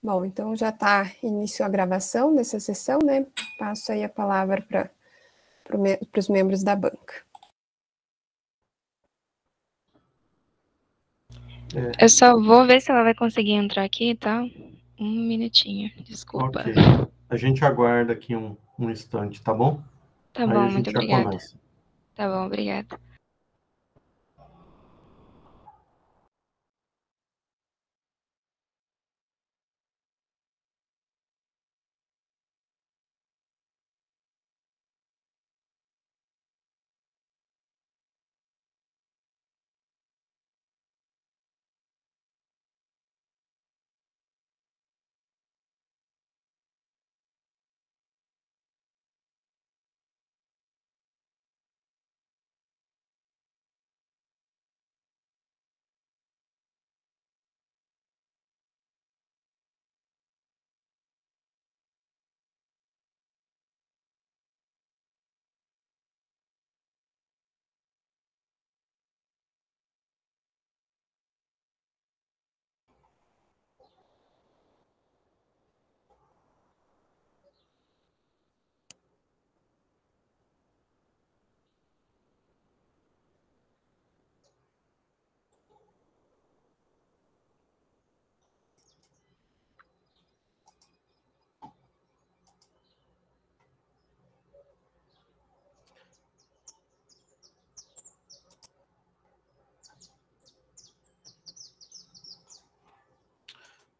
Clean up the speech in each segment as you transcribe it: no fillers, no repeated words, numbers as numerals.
Bom, então já está, iniciou a gravação dessa sessão, né? Passo aí a palavra para os membros da banca. Eu só vou ver se ela vai conseguir entrar aqui, tá? Um minutinho, desculpa. Ok. A gente aguarda aqui um instante, tá bom? Tá Aí bom, a gente muito já obrigada. começa. Tá bom, obrigada.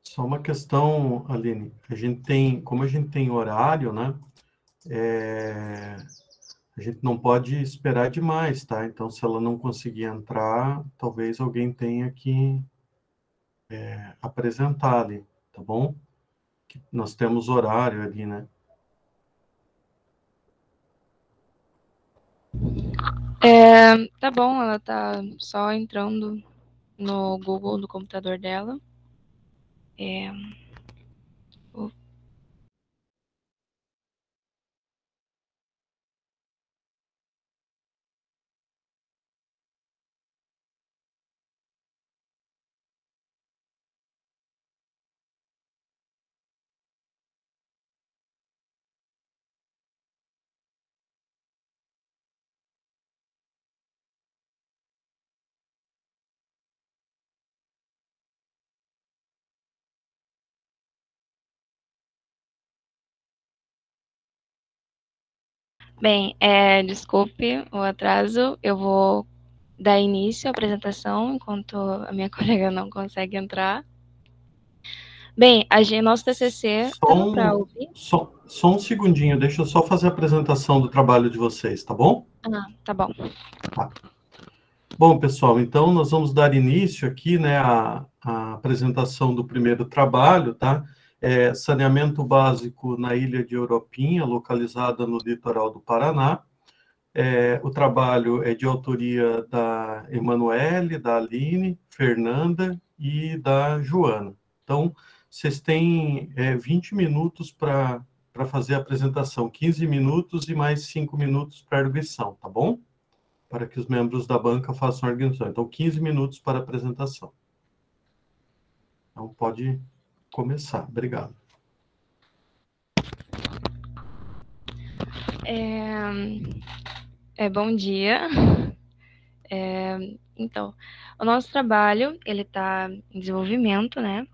Só uma questão, Aline. Como a gente tem horário, né? A gente não pode esperar demais, tá? Então, se ela não conseguir entrar, talvez alguém tenha que apresentar ali, tá bom? Nós temos horário ali, né? Tá bom, ela tá só entrando no Google do computador dela. Bem, desculpe o atraso, eu vou dar início à apresentação enquanto a minha colega não consegue entrar. Bem, nosso TCC, tá dando para ouvir? Só um segundinho, deixa eu só fazer a apresentação do trabalho de vocês, tá bom? Tá bom. Tá. Bom, pessoal, então nós vamos dar início aqui, né, à apresentação do primeiro trabalho, tá? Saneamento básico na ilha de Europinha, localizada no litoral do Paraná. O trabalho é de autoria da Emanuele, da Aline, Fernanda e da Joana. Então, vocês têm 20 minutos para fazer a apresentação, 15 minutos e mais 5 minutos para a arguição, tá bom? Para que os membros da banca façam a arguição. Então, 15 minutos para a apresentação. Então, pode começar. Obrigado. Bom dia. Então, o nosso trabalho, ele está em desenvolvimento, né?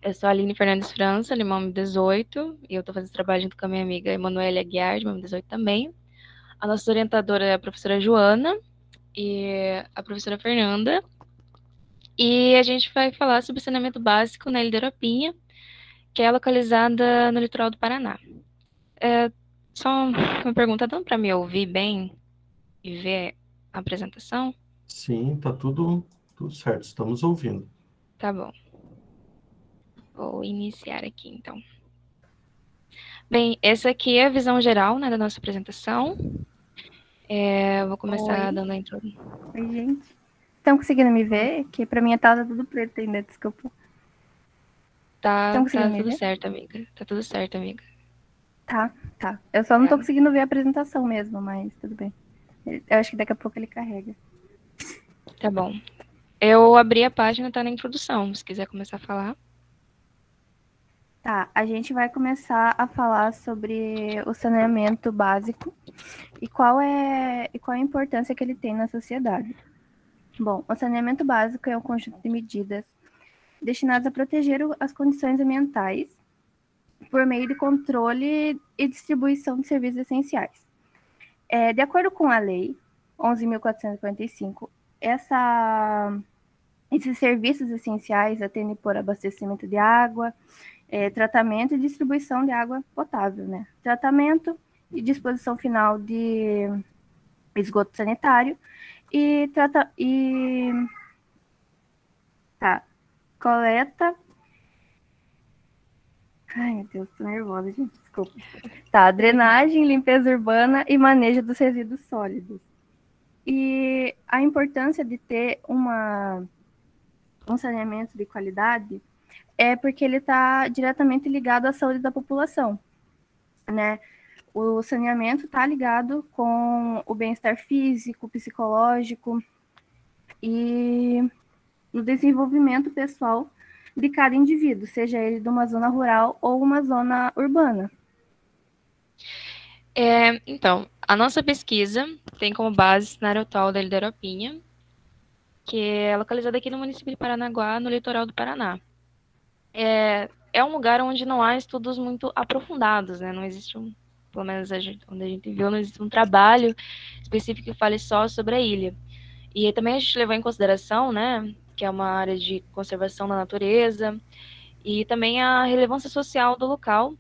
Eu sou a Aline Fernandes França, de nome 18, e eu estou fazendo esse trabalho junto com a minha amiga Emanuele Aguiar, de nome 18 também. A nossa orientadora é a professora Joana e a professora Fernanda. E a gente vai falar sobre saneamento básico na Ilha da Europinha, que é localizada no litoral do Paraná. Só uma pergunta, dá para me ouvir bem e ver a apresentação? Sim, tá tudo certo, estamos ouvindo. Tá bom. Vou iniciar aqui, então. Bem, essa aqui é a visão geral, né, da nossa apresentação. Eu vou começar dando a introdução. Oi, gente. Estão conseguindo me ver? Que pra mim tá tudo preto ainda, desculpa. Tá tudo certo, amiga. Tá tudo certo, amiga. Tá. Eu só não tô conseguindo ver a apresentação mesmo, mas tudo bem. Eu acho que daqui a pouco ele carrega. Tá bom. Eu abri a página, tá na introdução, se quiser começar a falar. Tá, a gente vai começar a falar sobre o saneamento básico e qual é a importância que ele tem na sociedade. Bom, o saneamento básico é um conjunto de medidas destinadas a proteger as condições ambientais por meio de controle e distribuição de serviços essenciais. De acordo com a Lei 11.445, esses serviços essenciais atendem por abastecimento de água, tratamento e distribuição de água potável, né? Tratamento e disposição final de esgoto sanitário coleta. Ai, meu Deus, tô nervosa, gente, desculpa. Tá, drenagem, limpeza urbana e manejo dos resíduos sólidos. E a importância de ter um saneamento de qualidade é porque ele está diretamente ligado à saúde da população, né? O saneamento está ligado com o bem-estar físico, psicológico e no desenvolvimento pessoal de cada indivíduo, seja ele de uma zona rural ou uma zona urbana. Então, a nossa pesquisa tem como base o cenário atual da Ilha da Europinha, que é localizada aqui no município de Paranaguá, no litoral do Paraná. É um lugar onde não há estudos muito aprofundados, né? Não existe pelo menos onde a gente viu, não existe um trabalho específico que fale só sobre a ilha. E também a gente levou em consideração, né, que é uma área de conservação da natureza e também a relevância social do local.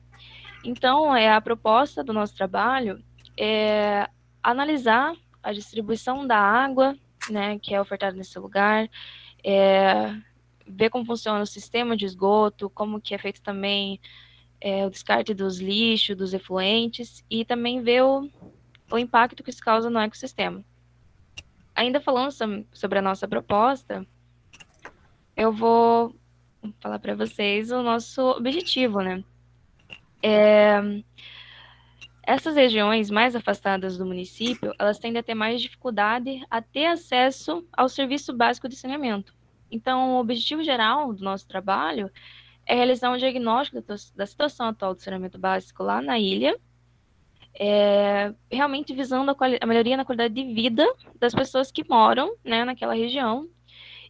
Então, a proposta do nosso trabalho é analisar a distribuição da água, né, que é ofertada nesse lugar, ver como funciona o sistema de esgoto, como que é feito também o descarte dos lixos, dos efluentes, e também ver o impacto que isso causa no ecossistema. Ainda falando sobre a nossa proposta, eu vou falar para vocês o nosso objetivo, né? Essas regiões mais afastadas do município, elas tendem a ter mais dificuldade a ter acesso ao serviço básico de saneamento. Então, o objetivo geral do nosso trabalho é realizar um diagnóstico da situação atual do saneamento básico lá na ilha, realmente visando a melhoria na qualidade de vida das pessoas que moram, né, naquela região,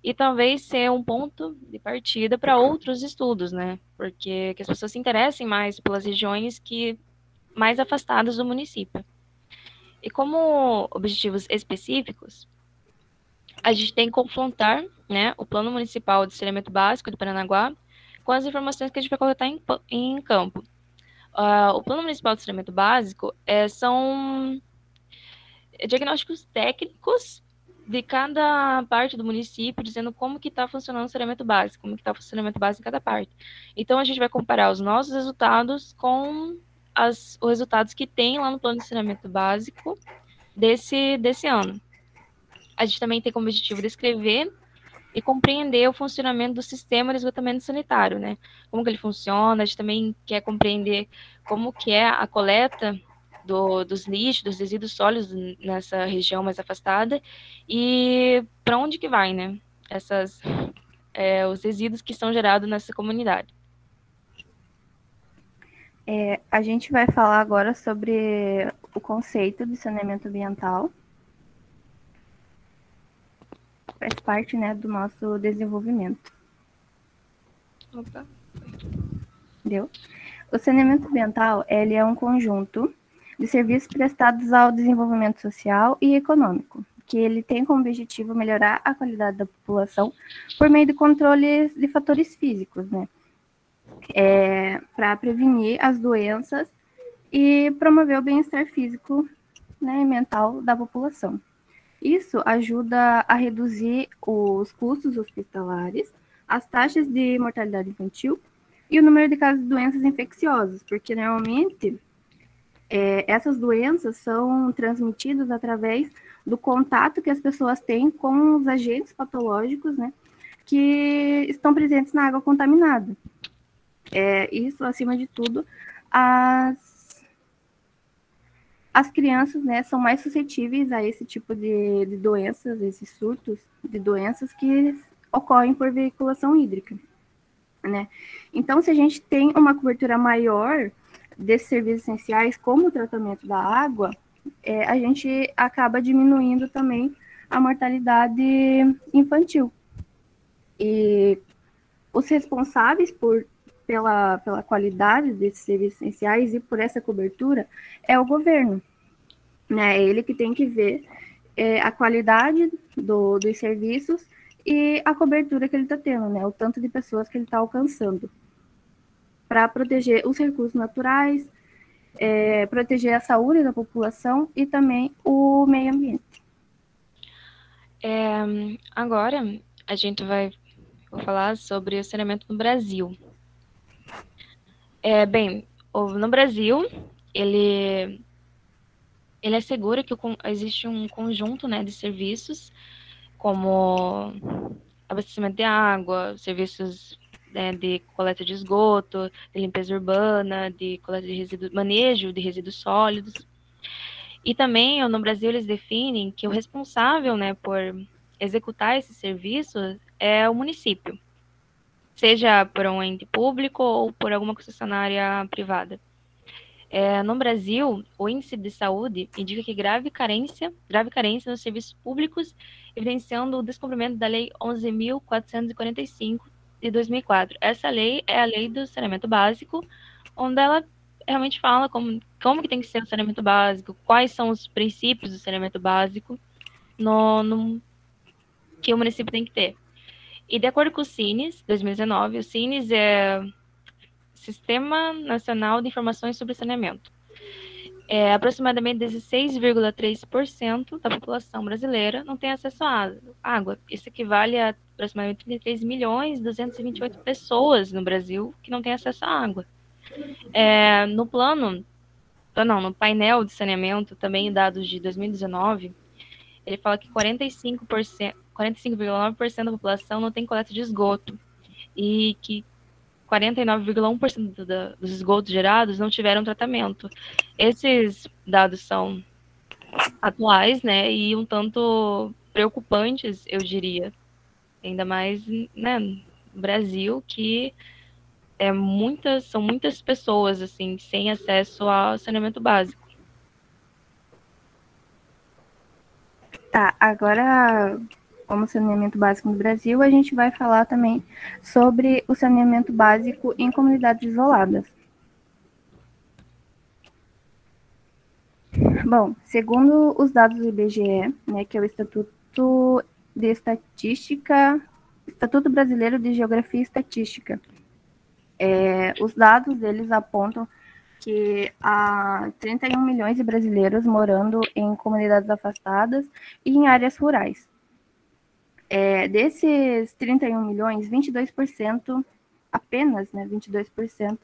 e talvez ser um ponto de partida para outros estudos, né, porque que as pessoas se interessem mais pelas regiões mais afastadas do município. E como objetivos específicos, a gente tem que confrontar, né, o Plano Municipal de Saneamento Básico de Paranaguá com as informações que a gente vai coletar em campo. O Plano Municipal de Saneamento Básico são diagnósticos técnicos de cada parte do município, dizendo como que está funcionando o saneamento básico, como que está o saneamento básico em cada parte. Então, a gente vai comparar os nossos resultados com os resultados que tem lá no Plano de Saneamento Básico desse ano. A gente também tem como objetivo descrever e compreender o funcionamento do sistema de esgotamento sanitário, né? Como que ele funciona, a gente também quer compreender como que é a coleta dos lixos, dos resíduos sólidos nessa região mais afastada e para onde que vai, né? Os resíduos que são gerados nessa comunidade. A gente vai falar agora sobre o conceito de saneamento ambiental. Faz parte, né, do nosso desenvolvimento. Opa. Entendeu? O saneamento ambiental, ele é um conjunto de serviços prestados ao desenvolvimento social e econômico, que ele tem como objetivo melhorar a qualidade da população por meio de controles de fatores físicos, né? Para prevenir as doenças e promover o bem-estar físico, né, e mental da população. Isso ajuda a reduzir os custos hospitalares, as taxas de mortalidade infantil e o número de casos de doenças infecciosas, porque normalmente essas doenças são transmitidas através do contato que as pessoas têm com os agentes patológicos, né, que estão presentes na água contaminada. Isso, acima de tudo, as crianças, né, são mais suscetíveis a esse tipo de doenças, esses surtos de doenças que ocorrem por veiculação hídrica. né? Então, se a gente tem uma cobertura maior desses serviços essenciais, como o tratamento da água, a gente acaba diminuindo também a mortalidade infantil. E os responsáveis pela qualidade desses serviços essenciais e por essa cobertura é o governo, né? É ele que tem que ver a qualidade dos serviços e a cobertura que ele está tendo, né? O tanto de pessoas que ele está alcançando, para proteger os recursos naturais, proteger a saúde da população e também o meio ambiente. Agora, a gente vou falar sobre o saneamento no Brasil. Bem, no Brasil, ele assegura que existe um conjunto, né, de serviços, como abastecimento de água, serviços, né, de coleta de esgoto, de limpeza urbana, de coleta de resíduos, manejo de resíduos sólidos. E também, no Brasil, eles definem que o responsável, né, por executar esses serviços é o município, seja por um ente público ou por alguma concessionária privada. No Brasil, o índice de saúde indica que grave carência nos serviços públicos, evidenciando o descumprimento da Lei 11.445 de 2004. Essa lei é a Lei do Saneamento Básico, onde ela realmente fala como que tem que ser o saneamento básico, quais são os princípios do saneamento básico que o município tem que ter. E de acordo com o SINES, 2019, o SINES é Sistema Nacional de Informações sobre Saneamento. Aproximadamente 16,3% da população brasileira não tem acesso à água. Isso equivale a aproximadamente 33.228.000 pessoas no Brasil que não têm acesso à água. No painel de saneamento, também dados de 2019, ele fala que 45,9% da população não tem coleta de esgoto e que 49,1% dos esgotos gerados não tiveram tratamento. Esses dados são atuais, né, e um tanto preocupantes, eu diria. Ainda mais, né, no Brasil, que são muitas pessoas, assim, sem acesso ao saneamento básico. Tá, agora, como saneamento básico no Brasil, a gente vai falar também sobre o saneamento básico em comunidades isoladas. Bom, segundo os dados do IBGE, né, que é o Instituto Brasileiro de Geografia e Estatística, os dados deles apontam que há 31 milhões de brasileiros morando em comunidades afastadas e em áreas rurais. Desses 31 milhões, 22%, apenas, né, 22%,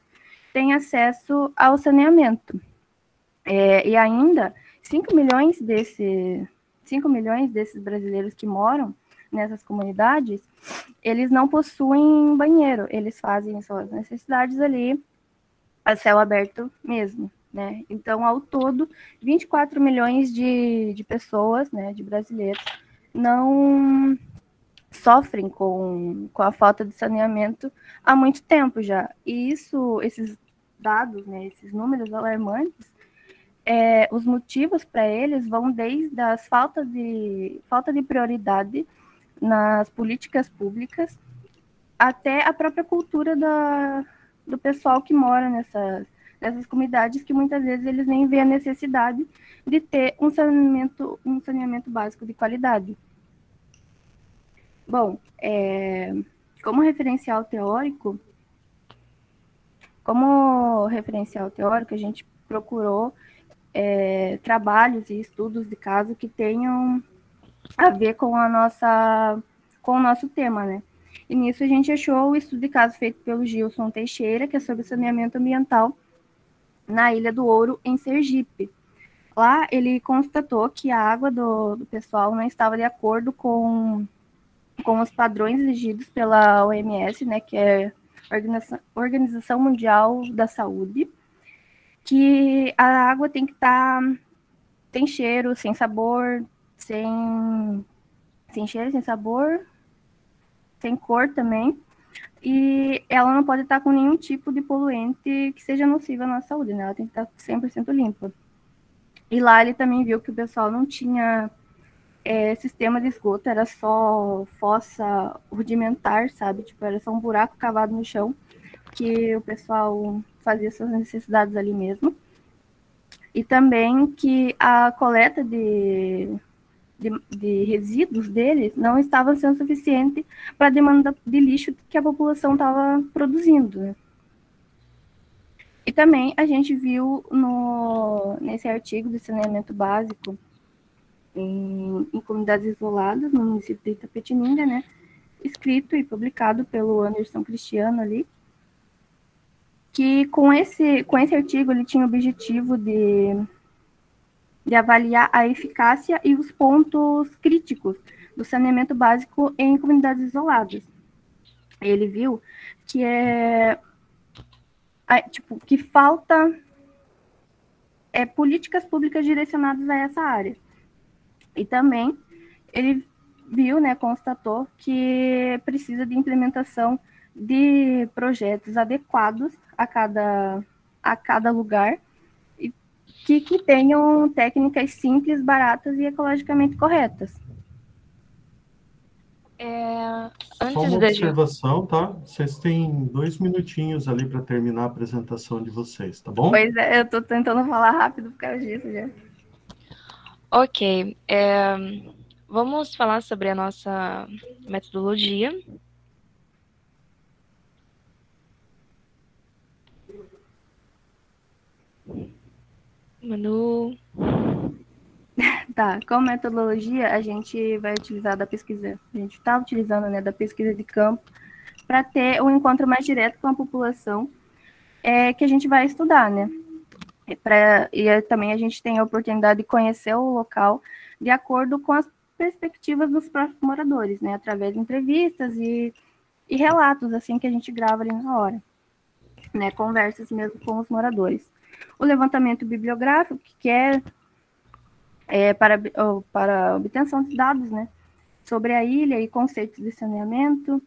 têm acesso ao saneamento. E ainda, 5 milhões desses brasileiros que moram nessas comunidades, eles não possuem banheiro, eles fazem suas necessidades ali a céu aberto mesmo, né? Então, ao todo, 24 milhões de pessoas, né, de brasileiros, não sofrem com a falta de saneamento há muito tempo já. E esses dados, né, esses números alarmantes, os motivos para eles vão desde as falta de prioridade nas políticas públicas até a própria cultura do pessoal que mora nessas comunidades, que muitas vezes eles nem veem a necessidade de ter um saneamento básico de qualidade. Bom, como referencial teórico, a gente procurou trabalhos e estudos de caso que tenham a ver com o nosso tema, né? E nisso a gente achou o estudo de caso feito pelo Gilson Teixeira, que é sobre saneamento ambiental na Ilha do Ouro, em Sergipe. Lá ele constatou que a água do pessoal não estava de acordo com os padrões exigidos pela OMS, né, que é a Organização Mundial da Saúde, que a água tem que estar sem cheiro, sem sabor, sem cheiro, sem sabor, sem cor também, e ela não pode estar com nenhum tipo de poluente que seja nocivo à nossa saúde, né? Ela tem que estar 100% limpa. E lá ele também viu que o pessoal não tinha sistema de esgoto, era só fossa rudimentar, sabe? Tipo, era só um buraco cavado no chão, que o pessoal fazia suas necessidades ali mesmo. E também que a coleta de resíduos deles não estava sendo suficiente para a demanda de lixo que a população estava produzindo, né? E também a gente viu nesse artigo de saneamento básico em comunidades isoladas no município de Itapetininga, né? Escrito e publicado pelo Anderson Cristiano ali, que com esse artigo ele tinha o objetivo de avaliar a eficácia e os pontos críticos do saneamento básico em comunidades isoladas. Ele viu que que falta políticas públicas direcionadas a essa área. E também ele viu, né, constatou que precisa de implementação de projetos adequados a cada lugar e que tenham técnicas simples, baratas e ecologicamente corretas. Só uma observação, tá? Vocês têm 2 minutinhos ali para terminar a apresentação de vocês, tá bom? Pois é, eu estou tentando falar rápido por causa disso já. Ok. Vamos falar sobre a nossa metodologia. Manu. Tá, como metodologia, a gente vai utilizar da pesquisa, a gente está utilizando, né, da pesquisa de campo para ter um encontro mais direto com a população que a gente vai estudar, né? E também a gente tem a oportunidade de conhecer o local de acordo com as perspectivas dos próprios moradores, né? Através de entrevistas e relatos, assim, que a gente grava ali na hora, né? Conversas mesmo com os moradores. O levantamento bibliográfico, que é para obtenção de dados, né? Sobre a ilha e conceitos de saneamento,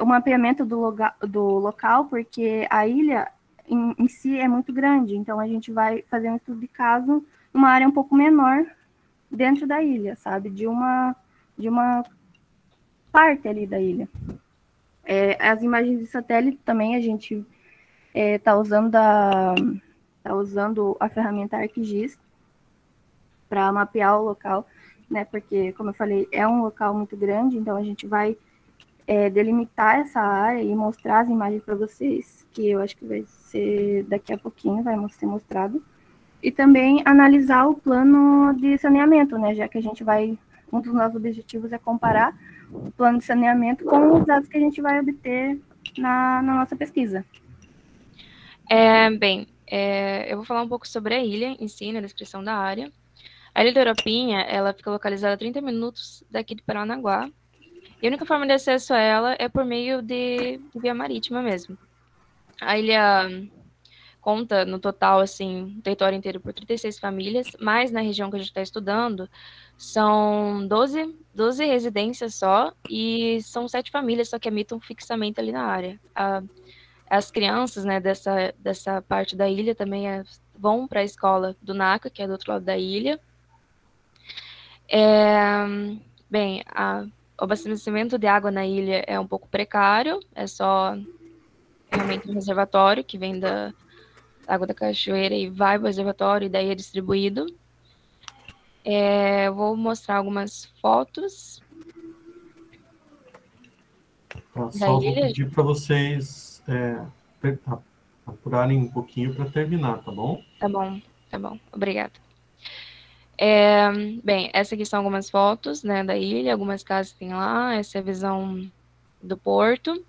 o mapeamento do local, porque a ilha em si é muito grande, então a gente vai fazer um estudo de caso numa área um pouco menor dentro da ilha, sabe? De uma parte ali da ilha. As imagens de satélite também a gente está usando a ferramenta ArcGIS para mapear o local, né? Porque, como eu falei, é um local muito grande, então a gente vai delimitar essa área e mostrar as imagens para vocês, que eu acho que vai ser daqui a pouquinho, vai ser mostrado. E também analisar o plano de saneamento, né? Já que a gente um dos nossos objetivos é comparar o plano de saneamento com os dados que a gente vai obter na nossa pesquisa. Eu vou falar um pouco sobre a ilha em si, na descrição da área. A Ilha do Europinha, ela fica localizada a 30 minutos daqui de Paranaguá. E a única forma de acesso a ela é por meio de via marítima mesmo. A ilha conta, no total, assim, o território inteiro por 36 famílias, mas na região que a gente está estudando, são 12 residências só, e são 7 famílias só que habitam fixamente ali na área. As crianças, né, dessa parte da ilha também vão para a escola do NACA, que é do outro lado da ilha. O abastecimento de água na ilha é um pouco precário, é só realmente um reservatório que vem da água da cachoeira e vai para o reservatório e daí é distribuído. Eu vou mostrar algumas fotos Só vou pedir para vocês apurarem um pouquinho para terminar, tá bom? Tá bom, obrigada. Essas aqui são algumas fotos, né, da ilha, algumas casas que tem lá, essa é a visão do porto.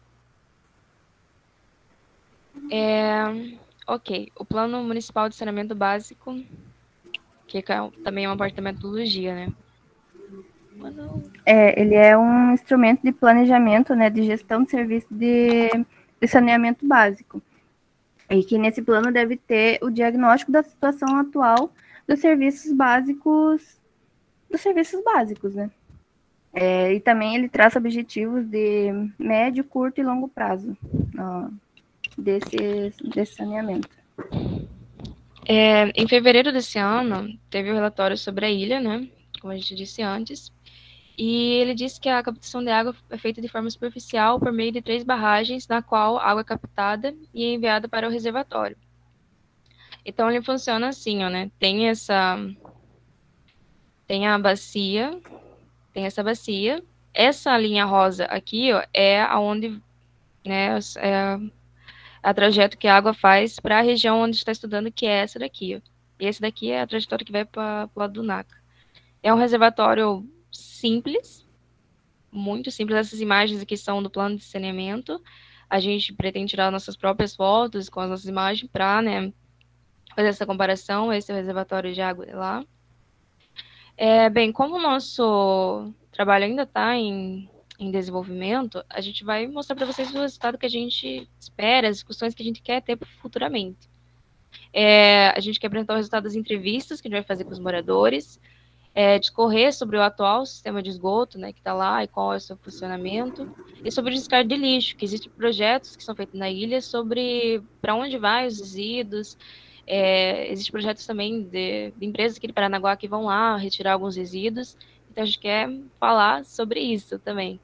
Ok, o Plano Municipal de Saneamento Básico, que também é uma parte da metodologia, né? Ele é um instrumento de planejamento, né, de gestão de serviço de saneamento básico. E que nesse plano deve ter o diagnóstico da situação atual dos serviços básicos, né? E também ele traça objetivos de médio, curto e longo prazo desse saneamento. Em fevereiro desse ano, teve o relatório sobre a ilha, né? Como a gente disse antes. E ele disse que a captação de água é feita de forma superficial por meio de 3 barragens, na qual a água é captada e é enviada para o reservatório. Então, ele funciona assim, ó, né? Tem essa bacia. Essa linha rosa aqui, ó, é aonde, né, a trajeto que a água faz para a região onde está estudando, que é essa daqui, ó. E esse daqui é a trajetória que vai para o lado do NACA. É um reservatório simples, muito simples. Essas imagens aqui são do plano de saneamento. A gente pretende tirar nossas próprias fotos com as nossas imagens para, né, fazer essa comparação. Esse é o reservatório de água de lá. Bem, como o nosso trabalho ainda está em desenvolvimento, a gente vai mostrar para vocês o resultado que a gente espera, as discussões que a gente quer ter futuramente. A gente quer apresentar o resultado das entrevistas que a gente vai fazer com os moradores, discorrer sobre o atual sistema de esgoto, né, que está lá e qual é o seu funcionamento, e sobre o descarte de lixo, que existem projetos que são feitos na ilha sobre para onde vai os resíduos. Existem projetos também de empresas aqui de Paranaguá que vão lá retirar alguns resíduos. Então, a gente quer falar sobre isso também,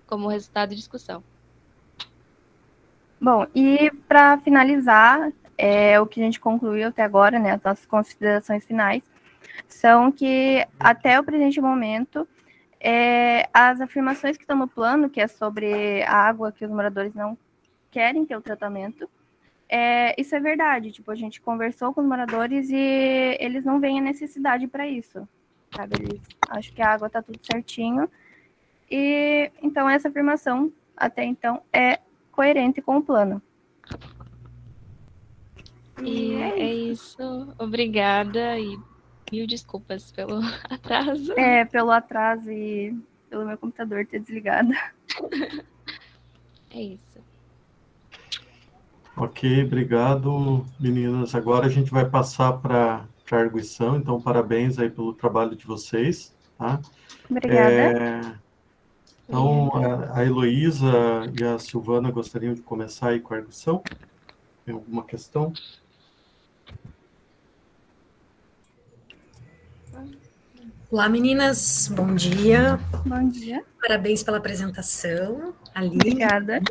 como resultado de discussão. Bom, e para finalizar, o que a gente concluiu até agora, né, as nossas considerações finais, são que, até o presente momento, as afirmações que estão no plano, que é sobre a água, que os moradores não querem ter o tratamento, isso é verdade. Tipo, a gente conversou com os moradores e eles não veem a necessidade para isso, sabe? Eles acham que a água está tudo certinho. E então essa afirmação, até então, é coerente com o plano. E é isso. Obrigada e mil desculpas pelo atraso. Pelo atraso e pelo meu computador ter desligado. É isso. Ok, obrigado, meninas. Agora a gente vai passar para a arguição, então parabéns aí pelo trabalho de vocês. Tá? Obrigada. Então, a Heloísa e a Silvana gostariam de começar aí com a arguição? Tem alguma questão? Olá, meninas. Bom dia. Bom dia. Parabéns pela apresentação, Aline. Obrigada.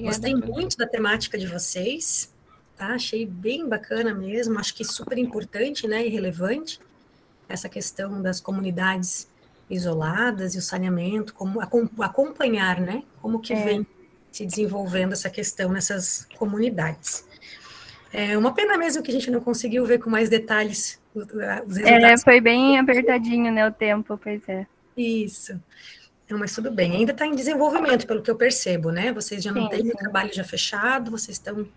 Gostei muito da temática de vocês, tá? Achei bem bacana mesmo. Acho que super importante, né, e relevante essa questão das comunidades isoladas e o saneamento, como acompanhar, né, como que vem se desenvolvendo essa questão nessas comunidades. É uma pena mesmo que a gente não conseguiu ver com mais detalhes os resultados. Foi bem apertadinho, né, o tempo, pois é. Isso. Não, mas tudo bem. Ainda está em desenvolvimento, pelo que eu percebo, né? Vocês já não têm o trabalho já fechado, vocês estão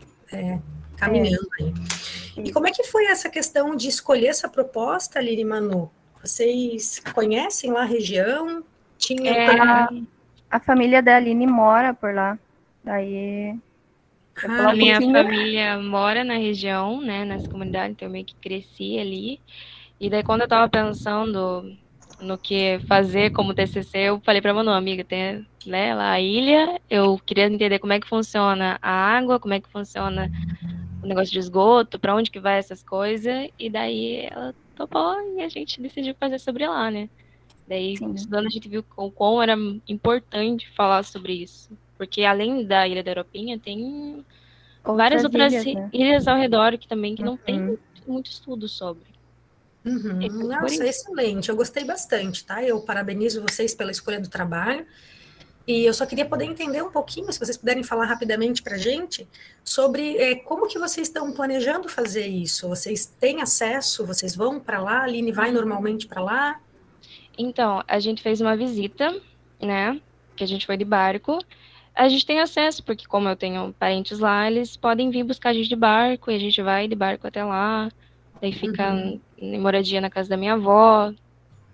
caminhando aí. E como é que foi essa questão de escolher essa proposta, Aline e Manu? Vocês conhecem lá a região? A família da Aline mora por lá. Daí... A minha família mora na região, né, nessa comunidade, então eu meio que cresci ali. E daí, quando eu estava pensando no que fazer como TCC, eu falei para a Manu, amiga, tem, né, lá a ilha, eu queria entender como é que funciona a água, como é que funciona o negócio de esgoto, para onde que vai essas coisas, e daí ela topou e a gente decidiu fazer sobre lá, né. Daí, estudando, a gente viu o quão era importante falar sobre isso, porque além da Ilha da Europinha, tem várias outras ilhas ao redor que também que não tem muito estudo sobre. Nossa, excelente, eu gostei bastante, tá? Eu parabenizo vocês pela escolha do trabalho, e eu só queria poder entender um pouquinho, se vocês puderem falar rapidamente para a gente, sobre como que vocês estão planejando fazer isso. Vocês têm acesso, vocês vão para lá, a Aline vai normalmente para lá? Então, a gente fez uma visita, né, que a gente foi de barco. A gente tem acesso, porque como eu tenho parentes lá, eles podem vir buscar a gente de barco, e a gente vai de barco até lá. Daí fica em moradia na casa da minha avó.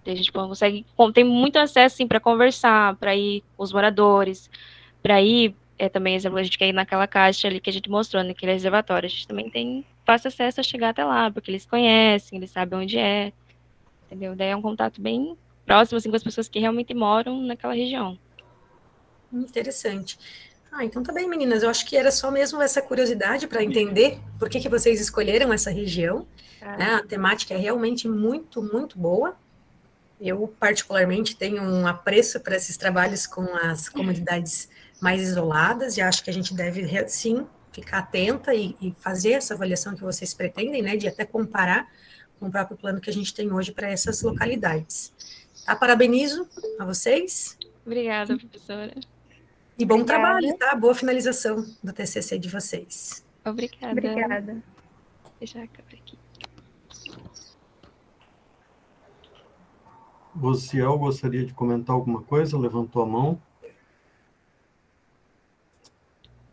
Daí a gente consegue, tem muito acesso, assim, para conversar, para ir com os moradores, para ir, também, exemplo, a gente quer ir naquela caixa ali que a gente mostrou, naquele reservatório. A gente também tem fácil acesso a chegar até lá, porque eles conhecem, eles sabem onde é, entendeu? Daí é um contato bem próximo assim, com as pessoas que realmente moram naquela região. Interessante. Então tá bem, meninas. Eu acho que era só mesmo essa curiosidade para entender por que vocês escolheram essa região. Né? A temática é realmente muito, muito boa. Eu, particularmente, tenho um apreço para esses trabalhos com as comunidades mais isoladas e acho que a gente deve, sim, ficar atenta e fazer essa avaliação que vocês pretendem, né, de até comparar com o próprio plano que a gente tem hoje para essas localidades. Tá? Parabenizo a vocês. Obrigada, professora. E bom trabalho, tá? Boa finalização do TCC de vocês. Obrigada. Obrigada. Deixa eu câmera aqui. Rosiel gostaria de comentar alguma coisa? Levantou a mão.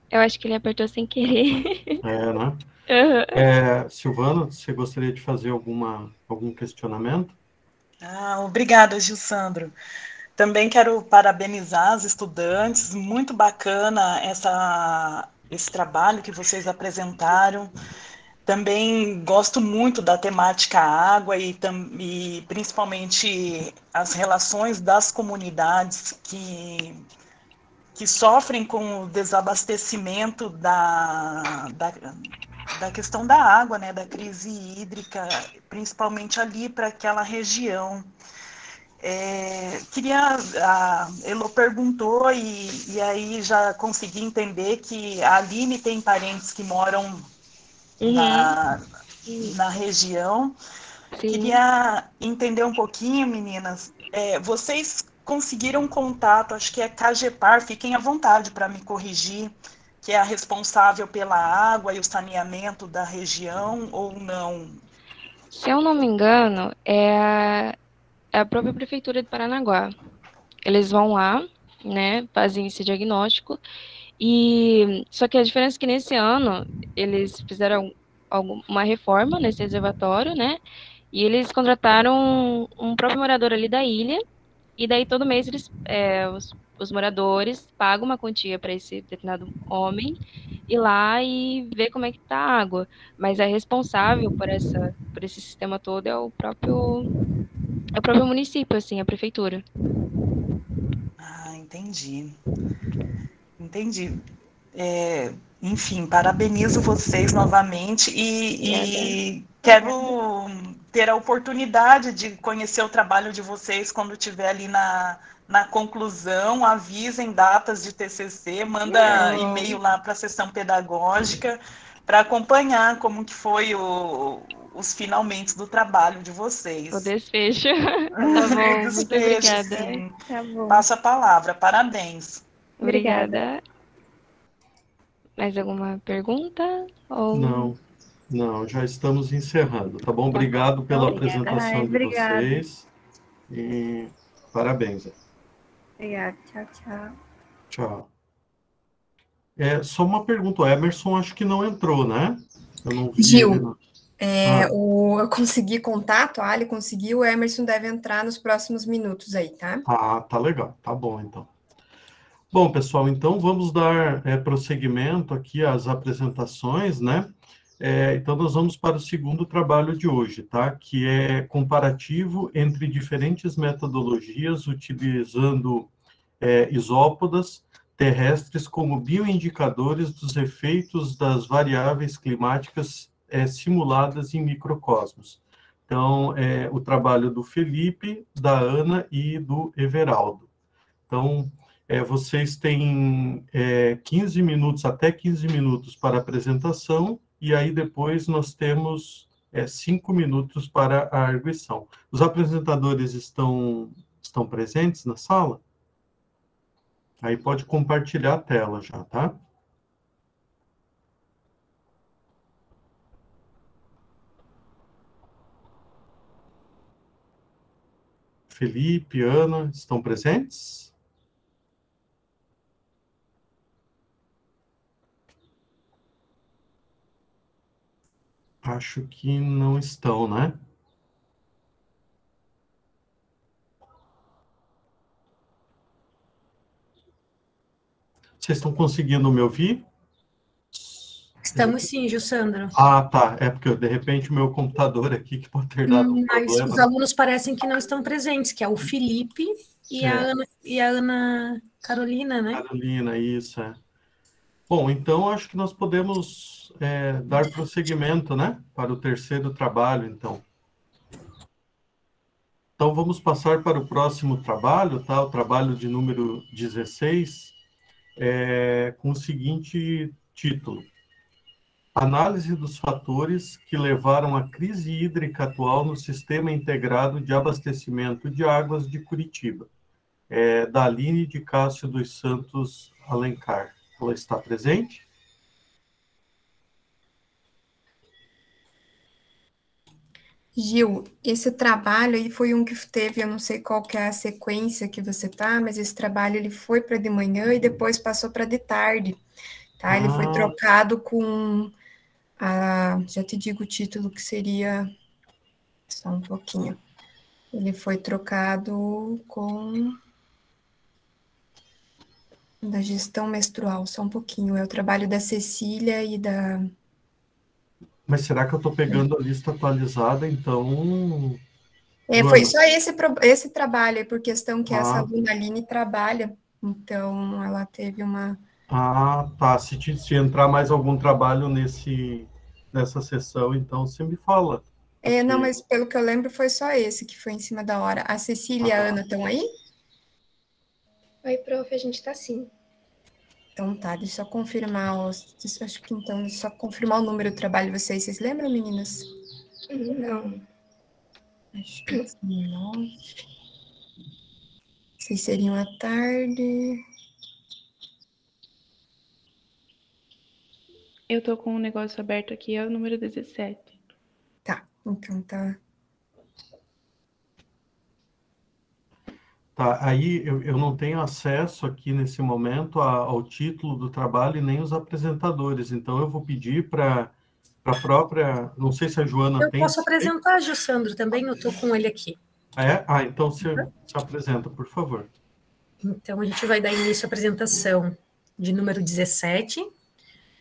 Eu acho que ele apertou sem querer. Né? Silvana, você gostaria de fazer algum questionamento? Obrigada, Gilsandro. Também quero parabenizar as estudantes, muito bacana esse trabalho que vocês apresentaram. Também gosto muito da temática água e principalmente as relações das comunidades que sofrem com o desabastecimento da questão da água, né, da crise hídrica, principalmente ali para aquela região. A Elo perguntou e aí já consegui entender que a Aline tem parentes que moram na região. Sim. Queria entender um pouquinho, meninas, vocês conseguiram contato, acho que é Cagepar, fiquem à vontade para me corrigir, que é a responsável pela água e o saneamento da região, ou não? Se eu não me engano, é a própria Prefeitura de Paranaguá. Eles vão lá, né, fazem esse diagnóstico, só que a diferença é que nesse ano eles fizeram uma reforma nesse reservatório, né, e eles contrataram um próprio morador ali da ilha, e daí todo mês os moradores pagam uma quantia para esse determinado homem ir lá e ver como é que está a água. Mas a responsável por esse sistema todo é o próprio município, assim, a prefeitura. Entendi. Enfim, parabenizo vocês novamente e quero ter a oportunidade de conhecer o trabalho de vocês quando estiver ali na conclusão. Avisem datas de TCC, manda e-mail lá para a sessão pedagógica para acompanhar como que foi os finalmente do trabalho de vocês. O desfecho. Tá bom, muito obrigada. Sim. Tá bom. Passo a palavra, parabéns. Obrigada. Mais alguma pergunta? Ou... Não, já estamos encerrando, tá bom? Obrigado pela apresentação de vocês. E parabéns. Obrigada, tchau. Tchau. Só uma pergunta, o Emerson acho que não entrou, né? Eu não vi. Gil, eu consegui contato, a Ali conseguiu, o Emerson deve entrar nos próximos minutos aí, tá? Tá legal, tá bom então. Bom, pessoal, então vamos dar prosseguimento aqui às apresentações, né? Então nós vamos para o segundo trabalho de hoje, tá? Que é comparativo entre diferentes metodologias utilizando isópodas terrestres como bioindicadores dos efeitos das variáveis climáticas simuladas em microcosmos. Então, o trabalho do Felipe, da Ana e do Everaldo. Então, vocês têm 15 minutos, até 15 minutos para a apresentação, e aí depois nós temos 5 minutos para a arguição. Os apresentadores estão presentes na sala? Aí pode compartilhar a tela já, tá? Felipe, Ana, estão presentes? Acho que não estão, né? Vocês estão conseguindo me ouvir? Estamos sim, Jussandro. Ah, tá. É porque, de repente, o meu computador aqui que pode ter dado um Mas problema. os alunos parecem que não estão presentes, que é o Felipe e a Ana Carolina, né? Carolina, isso, é. Bom, então acho que nós podemos dar prosseguimento, né, para o terceiro trabalho, então. Então, vamos passar para o próximo trabalho, tá? O trabalho de número 16, com o seguinte título: Análise dos fatores que levaram à crise hídrica atual no Sistema Integrado de Abastecimento de Águas de Curitiba. Da Aline de Cássio dos Santos Alencar. Ela está presente? Gil, esse trabalho aí foi um que teve, eu não sei qual que é a sequência que você tá, mas esse trabalho ele foi para de manhã e depois passou para de tarde, tá? Ele foi trocado com já te digo o título que seria, só um pouquinho. Ele foi trocado com da gestão menstrual, só um pouquinho. É o trabalho da Cecília e da... Mas será que eu estou pegando a lista atualizada, então... foi só esse trabalho, por questão que essa Ah, aluna Aline trabalha, então ela teve uma... tá. Se entrar mais algum trabalho nessa sessão, então você me fala. Não, mas pelo que eu lembro foi só esse que foi em cima da hora. A Cecília e a Ana estão aí? Oi, prof, a gente tá sim. Então tá, deixa eu confirmar, acho que então, deixa eu confirmar o número do trabalho de vocês. Vocês lembram, meninas? Não. Acho que é 19. Vocês seriam à tarde. Eu tô com um negócio aberto aqui, é o número 17. Tá, então tá. Tá, aí eu não tenho acesso aqui nesse momento ao título do trabalho e nem os apresentadores, então eu vou pedir para a própria, não sei se a Joana tem... Eu posso apresentar, Jussandro, também, eu estou com ele aqui. Então você se apresenta, por favor. Então, a gente vai dar início à apresentação de número 17,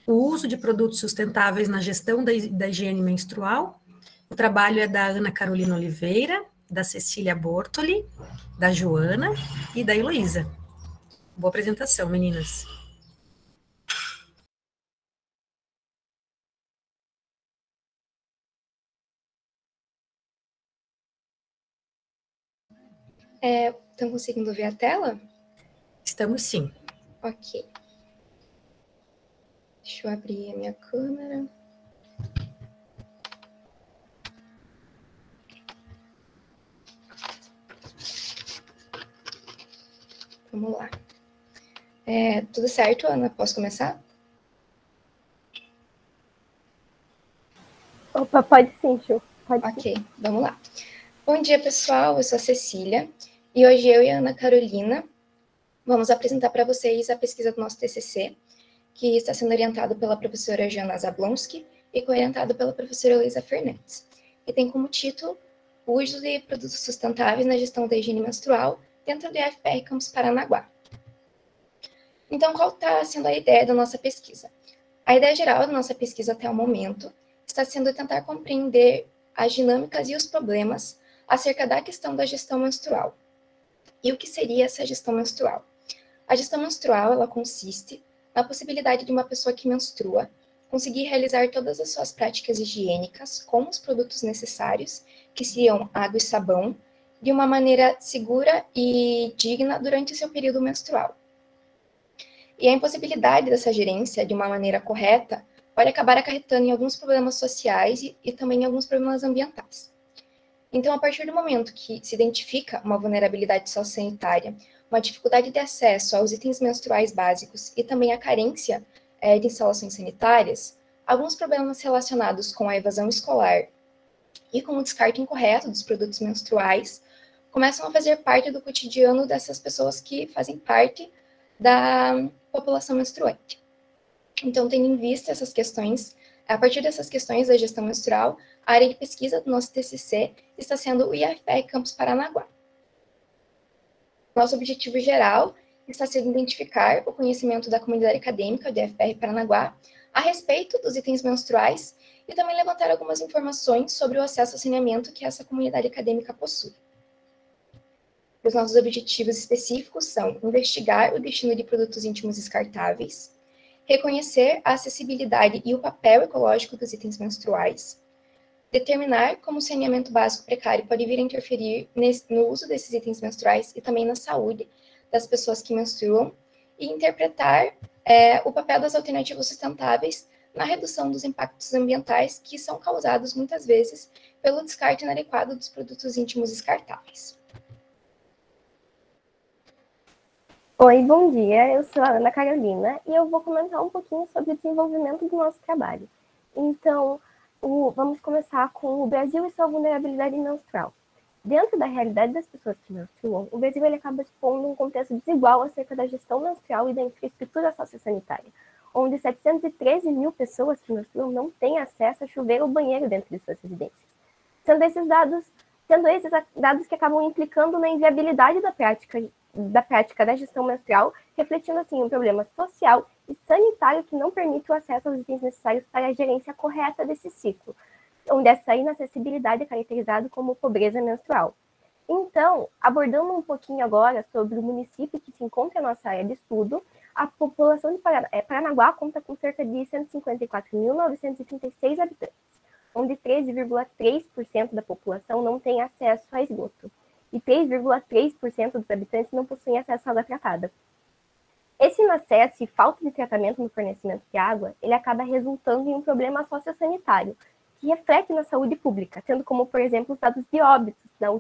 o uso de produtos sustentáveis na gestão da higiene menstrual. O trabalho é da Ana Carolina Oliveira, da Cecília Bortoli, da Joana e da Heloísa. Boa apresentação, meninas. Estão conseguindo ver a tela? Estamos sim. Ok. Deixa eu abrir a minha câmera. Vamos lá. Tudo certo, Ana? Posso começar? Opa, pode sim, Ju. Pode Ok, vamos lá. Bom dia, pessoal. Eu sou a Cecília e hoje eu e a Ana Carolina vamos apresentar para vocês a pesquisa do nosso TCC, que está sendo orientado pela professora Jana Zablonski e coorientado pela professora Heloísa Fernandes. E tem como título o uso de produtos sustentáveis na gestão da higiene menstrual dentro do IFPR Campus Paranaguá. Então, qual está sendo a ideia da nossa pesquisa? A ideia geral da nossa pesquisa até o momento está sendo tentar compreender as dinâmicas e os problemas acerca da questão da gestão menstrual. E o que seria essa gestão menstrual? A gestão menstrual, ela consiste na possibilidade de uma pessoa que menstrua conseguir realizar todas as suas práticas higiênicas com os produtos necessários, que seriam água e sabão, de uma maneira segura e digna durante o seu período menstrual. E a impossibilidade dessa gerência, de uma maneira correta, pode acabar acarretando em alguns problemas sociais e também em alguns problemas ambientais. Então, a partir do momento que se identifica uma vulnerabilidade sociossanitária, uma dificuldade de acesso aos itens menstruais básicos e também a carência de instalações sanitárias, alguns problemas relacionados com a evasão escolar e com o descarte incorreto dos produtos menstruais começam a fazer parte do cotidiano dessas pessoas que fazem parte da população menstruante. Então, tendo em vista essas questões, a partir dessas questões da gestão menstrual, a área de pesquisa do nosso TCC está sendo o IFPR Campus Paranaguá. Nosso objetivo geral está sendo identificar o conhecimento da comunidade acadêmica do IFPR Paranaguá a respeito dos itens menstruais e também levantar algumas informações sobre o acesso ao saneamento que essa comunidade acadêmica possui. Os nossos objetivos específicos são investigar o destino de produtos íntimos descartáveis, reconhecer a acessibilidade e o papel ecológico dos itens menstruais, determinar como o saneamento básico precário pode vir a interferir no uso desses itens menstruais e também na saúde das pessoas que menstruam, e interpretar o papel das alternativas sustentáveis na redução dos impactos ambientais que são causados muitas vezes pelo descarte inadequado dos produtos íntimos descartáveis. Oi, bom dia, eu sou a Ana Carolina e eu vou comentar um pouquinho sobre o desenvolvimento do nosso trabalho. Então, vamos começar com o Brasil e sua vulnerabilidade menstrual. Dentro da realidade das pessoas que menstruam, o Brasil ele acaba expondo um contexto desigual acerca da gestão menstrual e da infraestrutura sociosanitária, onde 713 mil pessoas que menstruam não têm acesso a chuveiro ou banheiro dentro de suas residências. Sendo esses dados que acabam implicando na inviabilidade da prática da gestão menstrual, refletindo assim um problema social e sanitário que não permite o acesso aos itens necessários para a gerência correta desse ciclo, onde essa inacessibilidade é caracterizada como pobreza menstrual. Então, abordando um pouquinho agora sobre o município que se encontra na nossa área de estudo, a população de Paranaguá conta com cerca de 154.936 habitantes, onde 13,3% da população não tem acesso a esgoto, e 3,3% dos habitantes não possuem acesso à água tratada. Esse inacesso e falta de tratamento no fornecimento de água, ele acaba resultando em um problema sociossanitário, que reflete na saúde pública, tendo como, por exemplo, os dados de óbitos no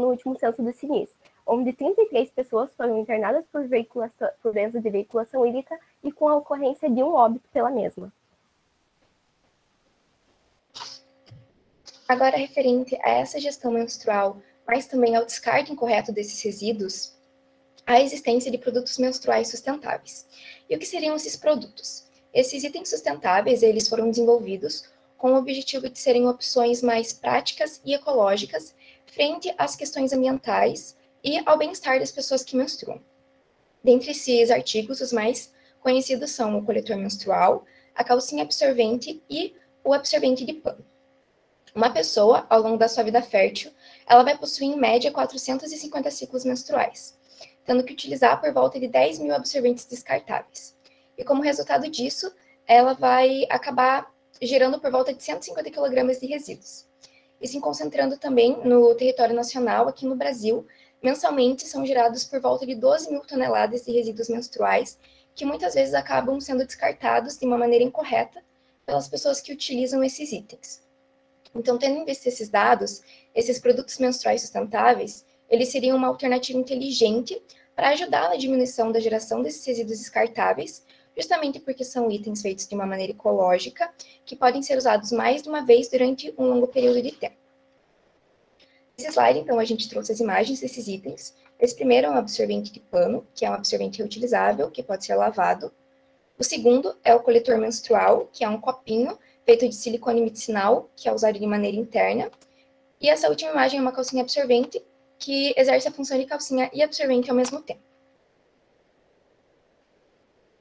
último censo do CNIS, onde 33 pessoas foram internadas por doença de veiculação hídrica e com a ocorrência de um óbito pela mesma. Agora, referente a essa gestão menstrual, mas também ao descarte incorreto desses resíduos, a existência de produtos menstruais sustentáveis. E o que seriam esses produtos? Esses itens sustentáveis, eles foram desenvolvidos com o objetivo de serem opções mais práticas e ecológicas frente às questões ambientais e ao bem-estar das pessoas que menstruam. Dentre esses artigos, os mais conhecidos são o coletor menstrual, a calcinha absorvente e o absorvente de pano. Uma pessoa, ao longo da sua vida fértil, ela vai possuir em média 450 ciclos menstruais, tendo que utilizar por volta de 10 mil absorventes descartáveis. E como resultado disso, ela vai acabar gerando por volta de 150 kg de resíduos. E se concentrando também no território nacional, aqui no Brasil, mensalmente são gerados por volta de 12 mil toneladas de resíduos menstruais, que muitas vezes acabam sendo descartados de uma maneira incorreta pelas pessoas que utilizam esses itens. Então, tendo em vista esses dados, esses produtos menstruais sustentáveis, eles seriam uma alternativa inteligente para ajudar na diminuição da geração desses resíduos descartáveis, justamente porque são itens feitos de uma maneira ecológica, que podem ser usados mais de uma vez durante um longo período de tempo. Nesse slide, então, a gente trouxe as imagens desses itens. Esse primeiro é um absorvente de pano, que é um absorvente reutilizável, que pode ser lavado. O segundo é o coletor menstrual, que é um copinho feito de silicone medicinal, que é usado de maneira interna. E essa última imagem é uma calcinha absorvente, que exerce a função de calcinha e absorvente ao mesmo tempo.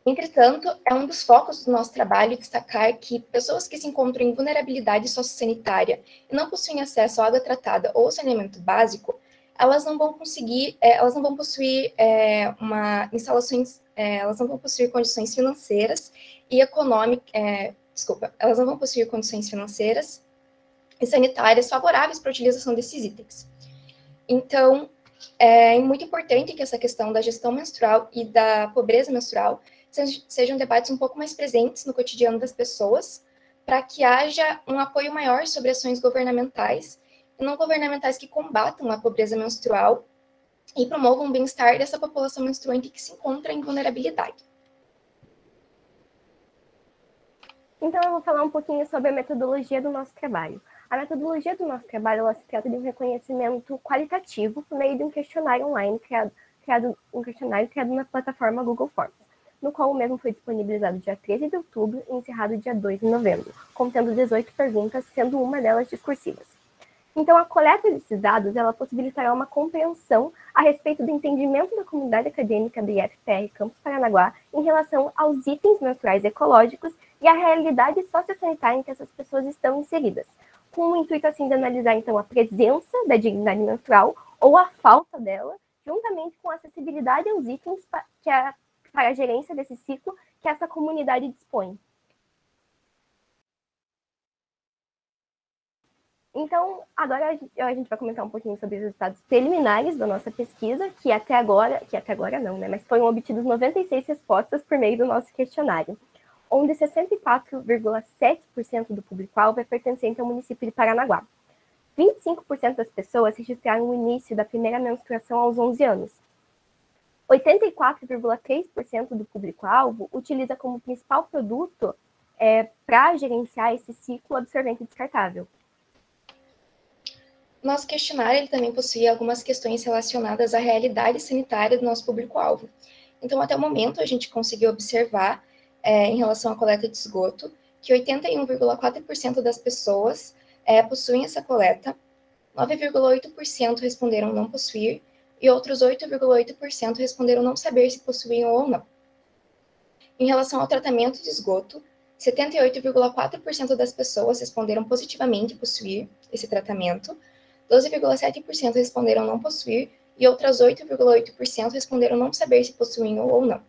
Entretanto, é um dos focos do nosso trabalho destacar que pessoas que se encontram em vulnerabilidade sociosanitária e não possuem acesso à água tratada ou saneamento básico, elas não vão possuir elas não vão possuir condições financeiras e elas não vão possuir condições financeiras e sanitárias favoráveis para a utilização desses itens. Então, é muito importante que essa questão da gestão menstrual e da pobreza menstrual sejam debates um pouco mais presentes no cotidiano das pessoas, para que haja um apoio maior sobre ações governamentais e não governamentais que combatam a pobreza menstrual e promovam o bem-estar dessa população menstruante que se encontra em vulnerabilidade. Então, eu vou falar um pouquinho sobre a metodologia do nosso trabalho. A metodologia do nosso trabalho, ela se trata de um reconhecimento qualitativo por meio de um questionário online criado na plataforma Google Forms, no qual o mesmo foi disponibilizado dia 13 de outubro e encerrado dia 2 de novembro, contendo 18 perguntas, sendo uma delas discursivas. Então, a coleta desses dados, ela possibilitará uma compreensão a respeito do entendimento da comunidade acadêmica do IFPR Campus Paranaguá em relação aos itens menstruais ecológicos e a realidade sociossanitária em que essas pessoas estão inseridas, com o intuito, assim, de analisar, então, a presença da dignidade menstrual ou a falta dela, juntamente com a acessibilidade aos itens para a gerência desse ciclo que essa comunidade dispõe. Então, agora a gente vai comentar um pouquinho sobre os resultados preliminares da nossa pesquisa, que até agora não, né, mas foram obtidas 96 respostas por meio do nosso questionário, onde 64,7% do público-alvo é pertencente ao município de Paranaguá. 25% das pessoas registraram o início da primeira menstruação aos 11 anos. 84,3% do público-alvo utiliza como principal produto para gerenciar esse ciclo absorvente descartável. Nosso questionário ele também possui algumas questões relacionadas à realidade sanitária do nosso público-alvo. Então, até o momento, a gente conseguiu observar, em relação à coleta de esgoto, que 81,4% das pessoas possuem essa coleta, 9,8% responderam não possuir, e outros 8,8% responderam não saber se possuíam ou não. Em relação ao tratamento de esgoto, 78,4% das pessoas responderam positivamente possuir esse tratamento, 12,7% responderam não possuir e outras 8,8% responderam não saber se possuíam ou não.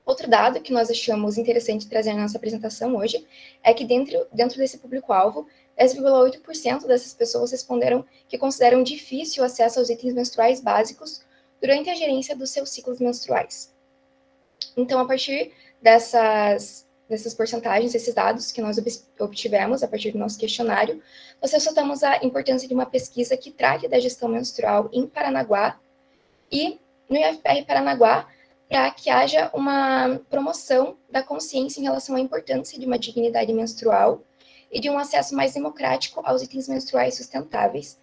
Outro dado que nós achamos interessante trazer na nossa apresentação hoje é que dentro desse público-alvo, 10,8% dessas pessoas responderam que consideram difícil o acesso aos itens menstruais básicos durante a gerência dos seus ciclos menstruais. Então, a partir dessas porcentagens, esses dados que nós obtivemos a partir do nosso questionário, nós ressaltamos a importância de uma pesquisa que trate da gestão menstrual em Paranaguá e no IFPR Paranaguá, para que haja uma promoção da consciência em relação à importância de uma dignidade menstrual e de um acesso mais democrático aos itens menstruais sustentáveis,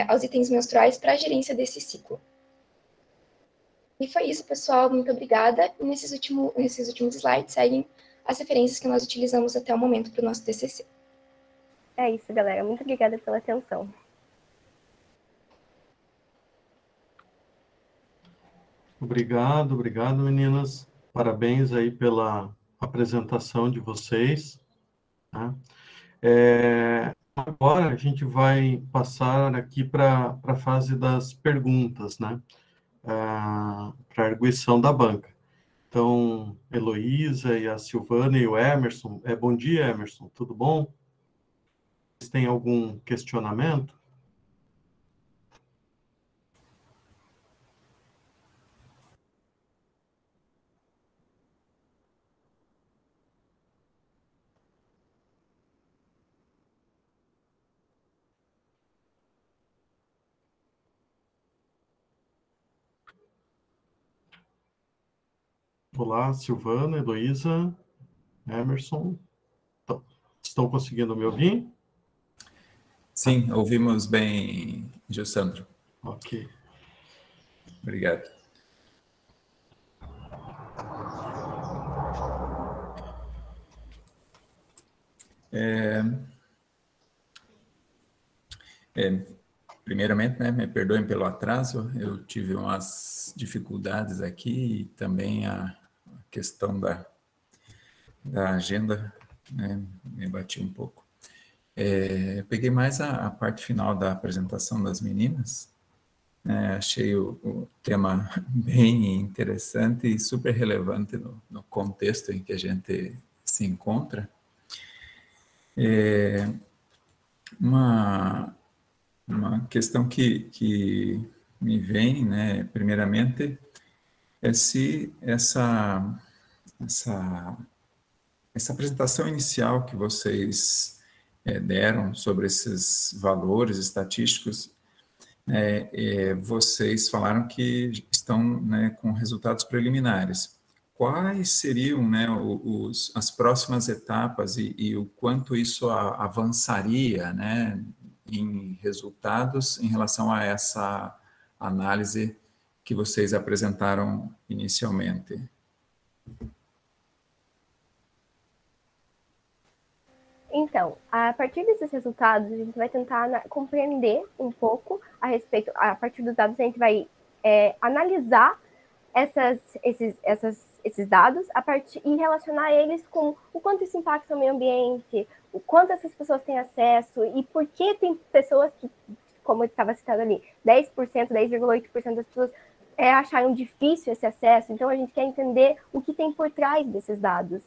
aos itens menstruais para a gerência desse ciclo. E foi isso, pessoal. Muito obrigada. E nesses últimos slides seguem as referências que nós utilizamos até o momento para o nosso TCC. É isso, galera. Muito obrigada pela atenção. Obrigado, meninas. Parabéns aí pela apresentação de vocês. Tá? Agora a gente vai passar aqui para a fase das perguntas, né? Para a arguição da banca. Então, Heloísa e a Silvana e o Emerson. Bom dia, Emerson. Tudo bom? Vocês têm algum questionamento? Olá, Silvana, Heloísa, Emerson. Estão conseguindo me ouvir? Sim, ouvimos bem, Gilsandro. Ok. Obrigado. Primeiramente, né, me perdoem pelo atraso, eu tive umas dificuldades aqui e também a questão da agenda, né, me bati um pouco. Peguei mais a parte final da apresentação das meninas, né, achei o tema bem interessante e super relevante no contexto em que a gente se encontra. Uma questão que me vem, né, primeiramente, é se essa apresentação inicial que vocês deram sobre esses valores estatísticos, vocês falaram que estão, né, com resultados preliminares. Quais seriam, né, as próximas etapas e o quanto isso avançaria, né, em resultados em relação a essa análise que vocês apresentaram inicialmente? Então, a partir desses resultados, a gente vai tentar compreender um pouco a respeito. A partir dos dados, a gente vai analisar esses dados e relacionar eles com o quanto isso impacta o meio ambiente, o quanto essas pessoas têm acesso e por que tem pessoas que, como estava citado ali, 10%, 10,8% das pessoas acharam difícil esse acesso. Então, a gente quer entender o que tem por trás desses dados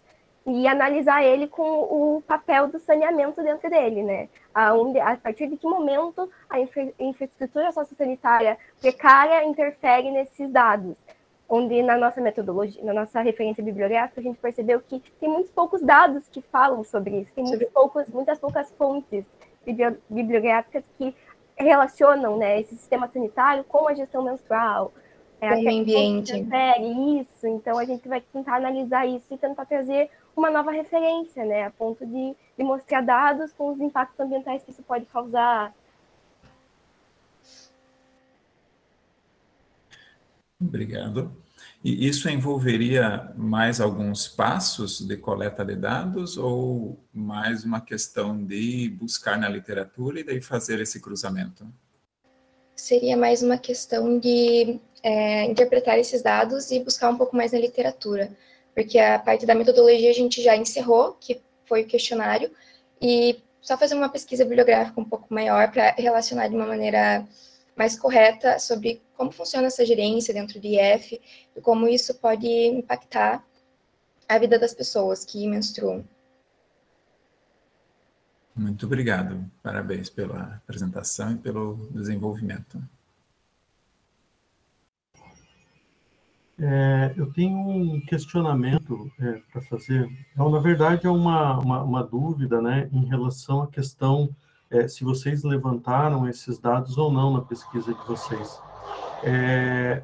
e analisar ele com o papel do saneamento dentro dele, né? A partir de que momento a infraestrutura sociosanitária precária interfere nesses dados. Onde na nossa metodologia, na nossa referência bibliográfica, a gente percebeu que tem muitos poucos dados que falam sobre isso, tem muitas poucas fontes bibliográficas que relacionam, né, esse sistema sanitário com a gestão menstrual, com o meio ambiente. Isso, então a gente vai tentar analisar isso e tentar trazer uma nova referência, né, a ponto de mostrar dados com os impactos ambientais que isso pode causar. Obrigado. E isso envolveria mais alguns passos de coleta de dados ou mais uma questão de buscar na literatura e daí fazer esse cruzamento? Seria mais uma questão de interpretar esses dados e buscar um pouco mais na literatura, porque a parte da metodologia a gente já encerrou, que foi o questionário, e só fazer uma pesquisa bibliográfica um pouco maior para relacionar de uma maneira mais correta sobre como funciona essa gerência dentro do IF e como isso pode impactar a vida das pessoas que menstruam. Muito obrigado. Parabéns pela apresentação e pelo desenvolvimento. Eu tenho um questionamento para fazer. Na verdade, é uma dúvida, né, em relação à questão se vocês levantaram esses dados ou não na pesquisa de vocês.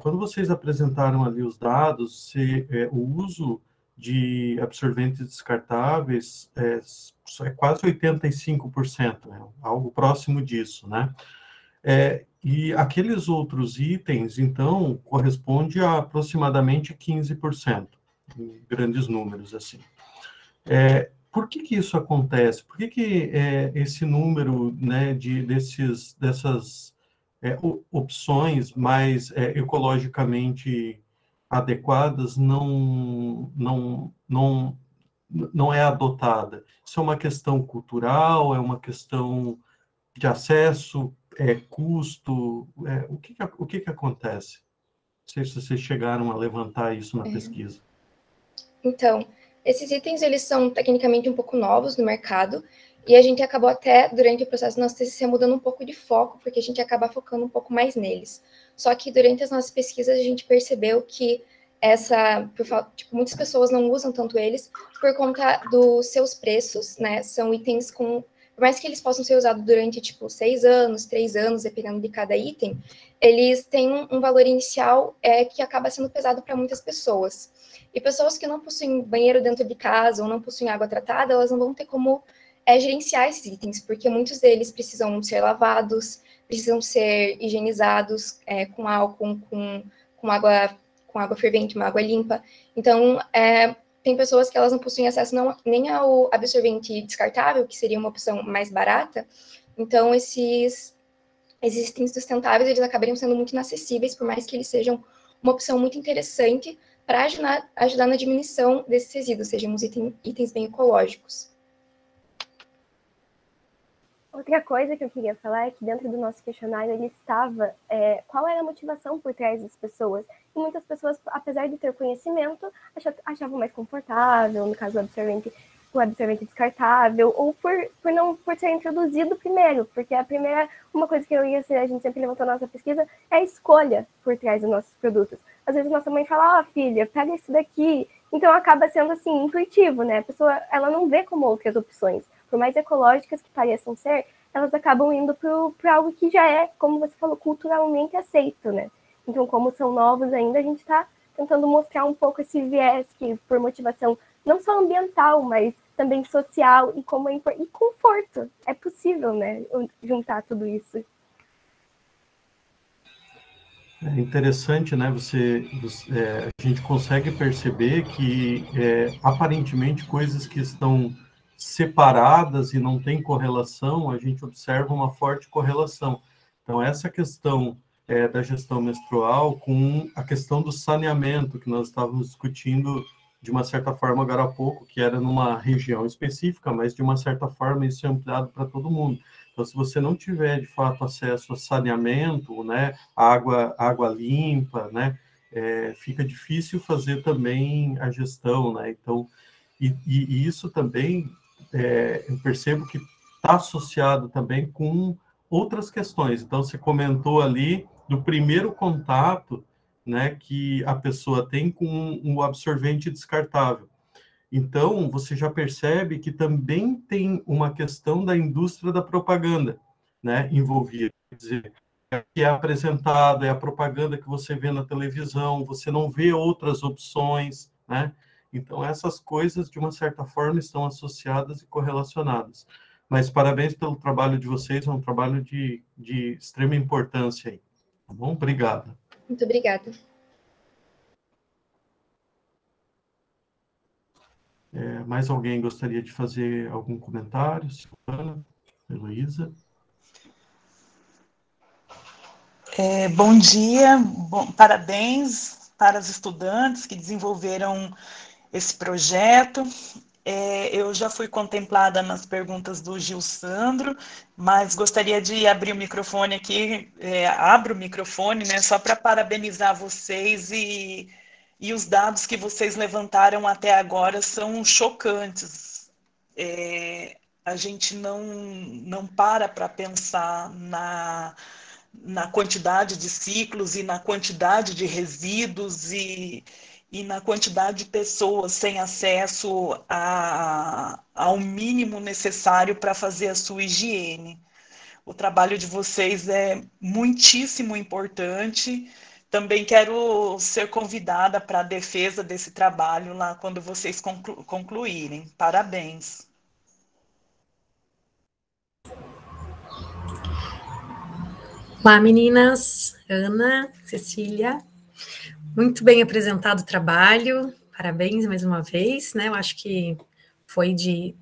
Quando vocês apresentaram ali os dados, o uso de absorventes descartáveis é quase 85%, né? Algo próximo disso, né? E aqueles outros itens, então, corresponde a aproximadamente 15%, em grandes números, assim. Por que isso acontece? Por que esse número, né, dessas opções mais ecologicamente adequadas não é adotada? Isso é uma questão cultural, é uma questão de acesso, custo? O que acontece? Não sei se vocês chegaram a levantar isso na pesquisa. Então, esses itens, eles são tecnicamente um pouco novos no mercado, e a gente acabou até, durante o processo do nosso TCC, mudando um pouco de foco, porque a gente acaba focando um pouco mais neles. Só que durante as nossas pesquisas, a gente percebeu que muitas pessoas não usam tanto eles por conta dos seus preços, né? São itens por mais que eles possam ser usados durante, 6 anos, 3 anos, dependendo de cada item, eles têm um valor inicial que acaba sendo pesado para muitas pessoas. E pessoas que não possuem banheiro dentro de casa ou não possuem água tratada, elas não vão ter como gerenciar esses itens, porque muitos deles precisam ser lavados, precisam ser higienizados com álcool, com água fervente, uma água limpa. Então, tem pessoas que elas não possuem acesso nem ao absorvente descartável, que seria uma opção mais barata. Então, esses itens sustentáveis, eles acabariam sendo muito inacessíveis, por mais que eles sejam uma opção muito interessante para ajudar na diminuição desses resíduos, sejam os itens bem ecológicos. Outra coisa que eu queria falar é que dentro do nosso questionário ele estava qual era a motivação por trás das pessoas. E muitas pessoas, apesar de ter conhecimento, achavam mais confortável, no caso o absorvente descartável, ou por ser introduzido primeiro, porque uma coisa que a gente sempre levantou na nossa pesquisa é a escolha por trás dos nossos produtos. Às vezes nossa mãe fala, filha, pega isso daqui. Então acaba sendo assim, intuitivo, né? A pessoa, ela não vê como outras opções. Por mais ecológicas que pareçam ser, elas acabam indo para algo que já é, como você falou, culturalmente aceito, né? Então, como são novos ainda, a gente está tentando mostrar um pouco esse viés que, por motivação não só ambiental, mas também social e conforto. É possível, né, juntar tudo isso. É interessante, né? A gente consegue perceber que, aparentemente, coisas que estão separadas e não tem correlação, a gente observa uma forte correlação. Então, essa questão da gestão menstrual com a questão do saneamento, que nós estávamos discutindo de uma certa forma agora há pouco, que era numa região específica, mas de uma certa forma isso é ampliado para todo mundo. Então, se você não tiver, de fato, acesso a saneamento, né, água limpa, né, fica difícil fazer também a gestão, né? Então, e isso também, eu percebo que está associado também com outras questões. Então, você comentou ali do primeiro contato, né, que a pessoa tem com um absorvente descartável. Então, você já percebe que também tem uma questão da indústria da propaganda, né, envolvida. Quer dizer, que é apresentado, é a propaganda que você vê na televisão, você não vê outras opções, né? Então, essas coisas, de uma certa forma, estão associadas e correlacionadas. Mas parabéns pelo trabalho de vocês, é um trabalho de extrema importância aí. Tá bom? Obrigado. Muito obrigada. Mais alguém gostaria de fazer algum comentário? Silvana, Heloísa? Bom dia, parabéns para os estudantes que desenvolveram esse projeto. Eu já fui contemplada nas perguntas do Gil Sandro, mas gostaria de abrir o microfone aqui, abro o microfone, né, só para parabenizar vocês e os dados que vocês levantaram até agora são chocantes. A gente não para pensar na quantidade de ciclos e na quantidade de resíduos e na quantidade de pessoas sem acesso ao mínimo necessário para fazer a sua higiene. O trabalho de vocês é muitíssimo importante. Também quero ser convidada para a defesa desse trabalho lá quando vocês concluírem. Parabéns. Olá, meninas. Ana, Cecília. Muito bem apresentado o trabalho. Parabéns mais uma vez, né? Eu acho que foi de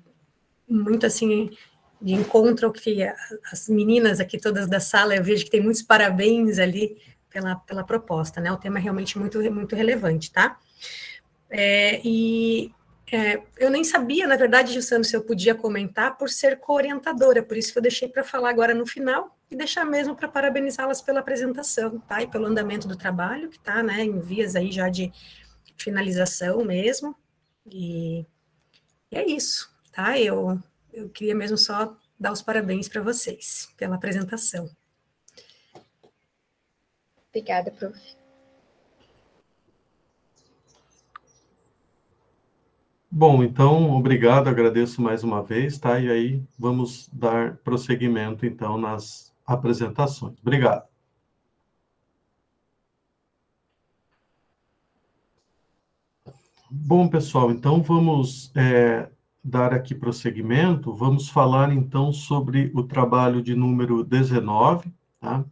muito assim de encontro ao que as meninas aqui todas da sala, eu vejo que tem muitos parabéns ali pela proposta, né? O tema é realmente muito relevante, tá? Eu nem sabia, na verdade, Gilsano, se eu podia comentar por ser co-orientadora, por isso que eu deixei para falar agora no final e deixar mesmo para parabenizá-las pela apresentação, tá? E pelo andamento do trabalho, que está, né, em vias aí já de finalização mesmo. E é isso, tá? Eu queria mesmo só dar os parabéns para vocês pela apresentação. Obrigada, prof. Bom, então, obrigado, agradeço mais uma vez, tá? E aí vamos dar prosseguimento, então, nas apresentações. Obrigado. Bom, pessoal, então vamos dar aqui prosseguimento, vamos falar, então, sobre o trabalho de número 19, tá?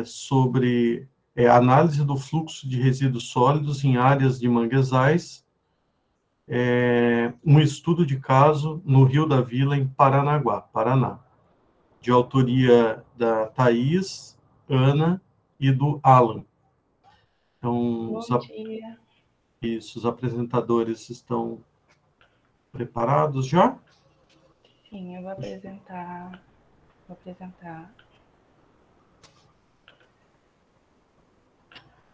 Sobre análise do fluxo de resíduos sólidos em áreas de manguezais, um estudo de caso no Rio da Vila, em Paranaguá, Paraná, de autoria da Thaís, Ana e do Alan. Então, os apresentadores estão preparados já? Sim, eu vou apresentar. Tá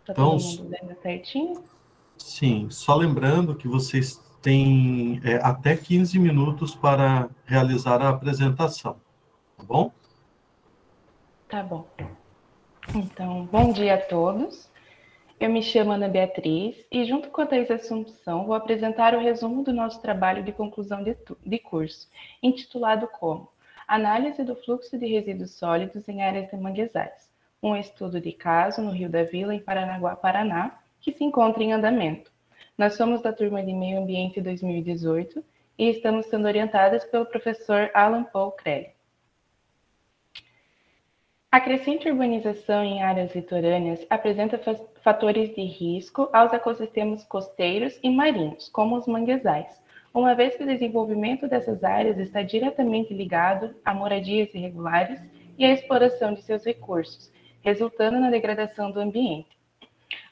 Então, todo mundo vendo certinho? Sim, só lembrando que vocês têm até 15 minutos para realizar a apresentação, tá bom? Tá bom. Então, bom dia a todos. Eu me chamo Ana Beatriz e, junto com a Thaís Assumpção, vou apresentar o resumo do nosso trabalho de conclusão de curso, intitulado como Análise do Fluxo de Resíduos Sólidos em Áreas de Manguezais, um estudo de caso no Rio da Vila, em Paranaguá, Paraná, que se encontra em andamento. Nós somos da turma de Meio Ambiente 2018 e estamos sendo orientadas pelo professor Alan Paul Crelli. A crescente urbanização em áreas litorâneas apresenta fatores de risco aos ecossistemas costeiros e marinhos, como os manguezais, uma vez que o desenvolvimento dessas áreas está diretamente ligado a moradias irregulares e à exploração de seus recursos, resultando na degradação do ambiente.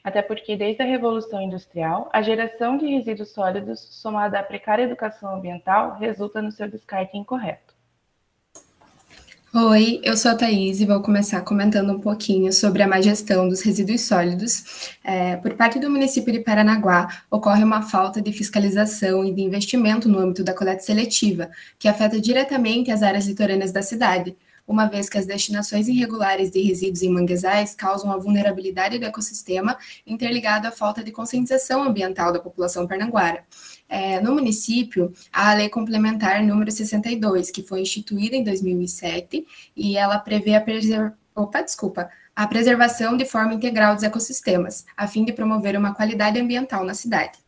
Até porque, desde a Revolução Industrial, a geração de resíduos sólidos, somada à precária educação ambiental, resulta no seu descarte incorreto. Oi, eu sou a Thaís e vou começar comentando um pouquinho sobre a má gestão dos resíduos sólidos. Por parte do município de Paranaguá, ocorre uma falta de fiscalização e de investimento no âmbito da coleta seletiva, que afeta diretamente as áreas litorâneas da cidade, uma vez que as destinações irregulares de resíduos em manguezais causam a vulnerabilidade do ecossistema, interligado à falta de conscientização ambiental da população parnaguara. No município, há a Lei Complementar número 62, que foi instituída em 2007, e ela prevê a preservação de forma integral dos ecossistemas, a fim de promover uma qualidade ambiental na cidade.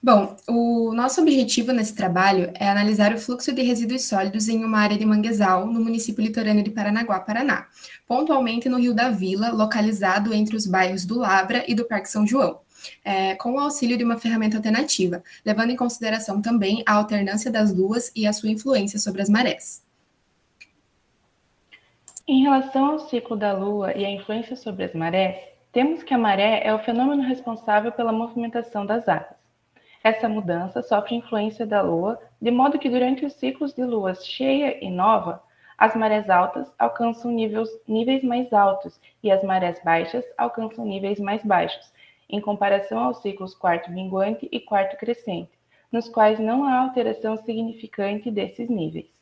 Bom, o nosso objetivo nesse trabalho é analisar o fluxo de resíduos sólidos em uma área de manguezal no município litorâneo de Paranaguá, Paraná, pontualmente no Rio da Vila, localizado entre os bairros do Labra e do Parque São João, com o auxílio de uma ferramenta alternativa, levando em consideração também a alternância das luas e a sua influência sobre as marés. Em relação ao ciclo da Lua e a influência sobre as marés, temos que a maré é o fenômeno responsável pela movimentação das águas. Essa mudança sofre influência da Lua, de modo que durante os ciclos de Lua cheia e nova, as marés altas alcançam níveis mais altos e as marés baixas alcançam níveis mais baixos, em comparação aos ciclos quarto minguante e quarto crescente, nos quais não há alteração significante desses níveis.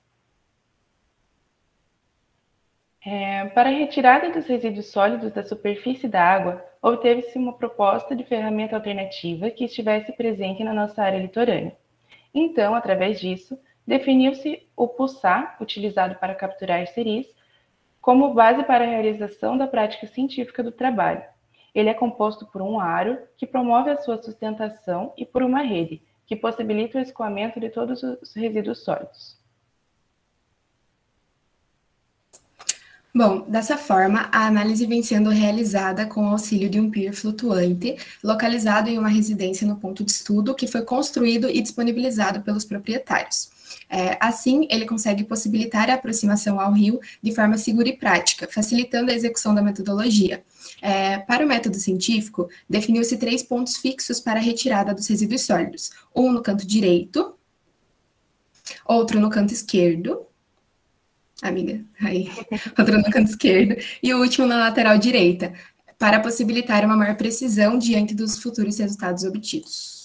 Para a retirada dos resíduos sólidos da superfície da água, obteve-se uma proposta de ferramenta alternativa que estivesse presente na nossa área litorânea. Então, através disso, definiu-se o pulsar, utilizado para capturar seris, como base para a realização da prática científica do trabalho. Ele é composto por um aro, que promove a sua sustentação, e por uma rede, que possibilita o escoamento de todos os resíduos sólidos. Bom, dessa forma, a análise vem sendo realizada com o auxílio de um pier flutuante, localizado em uma residência no ponto de estudo, que foi construído e disponibilizado pelos proprietários. Assim, ele consegue possibilitar a aproximação ao rio de forma segura e prática, facilitando a execução da metodologia. Para o método científico, definiu-se 3 pontos fixos para a retirada dos resíduos sólidos, um no canto direito, outro no canto esquerdo, outro no canto esquerdo, e o último na lateral direita, para possibilitar uma maior precisão diante dos futuros resultados obtidos.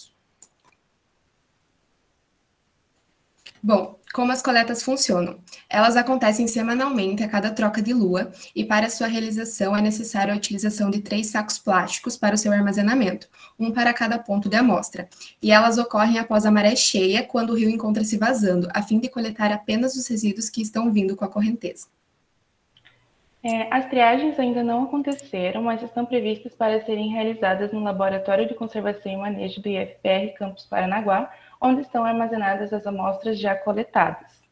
Bom, como as coletas funcionam? Elas acontecem semanalmente a cada troca de lua, e para sua realização é necessária a utilização de 3 sacos plásticos para o seu armazenamento, um para cada ponto de amostra, e elas ocorrem após a maré cheia, quando o rio encontra-se vazando, a fim de coletar apenas os resíduos que estão vindo com a correnteza. As triagens ainda não aconteceram, mas estão previstas para serem realizadas no Laboratório de Conservação e Manejo do IFPR Campus Paranaguá, onde estão armazenadas as amostras já coletadas.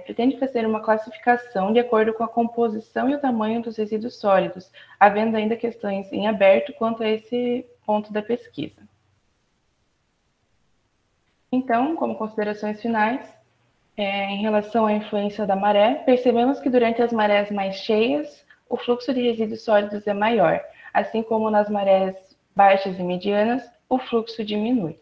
Pretende fazer uma classificação de acordo com a composição e o tamanho dos resíduos sólidos, havendo ainda questões em aberto quanto a esse ponto da pesquisa. Então, como considerações finais, em relação à influência da maré, percebemos que durante as marés mais cheias, o fluxo de resíduos sólidos é maior, assim como nas marés baixas e medianas, o fluxo diminui.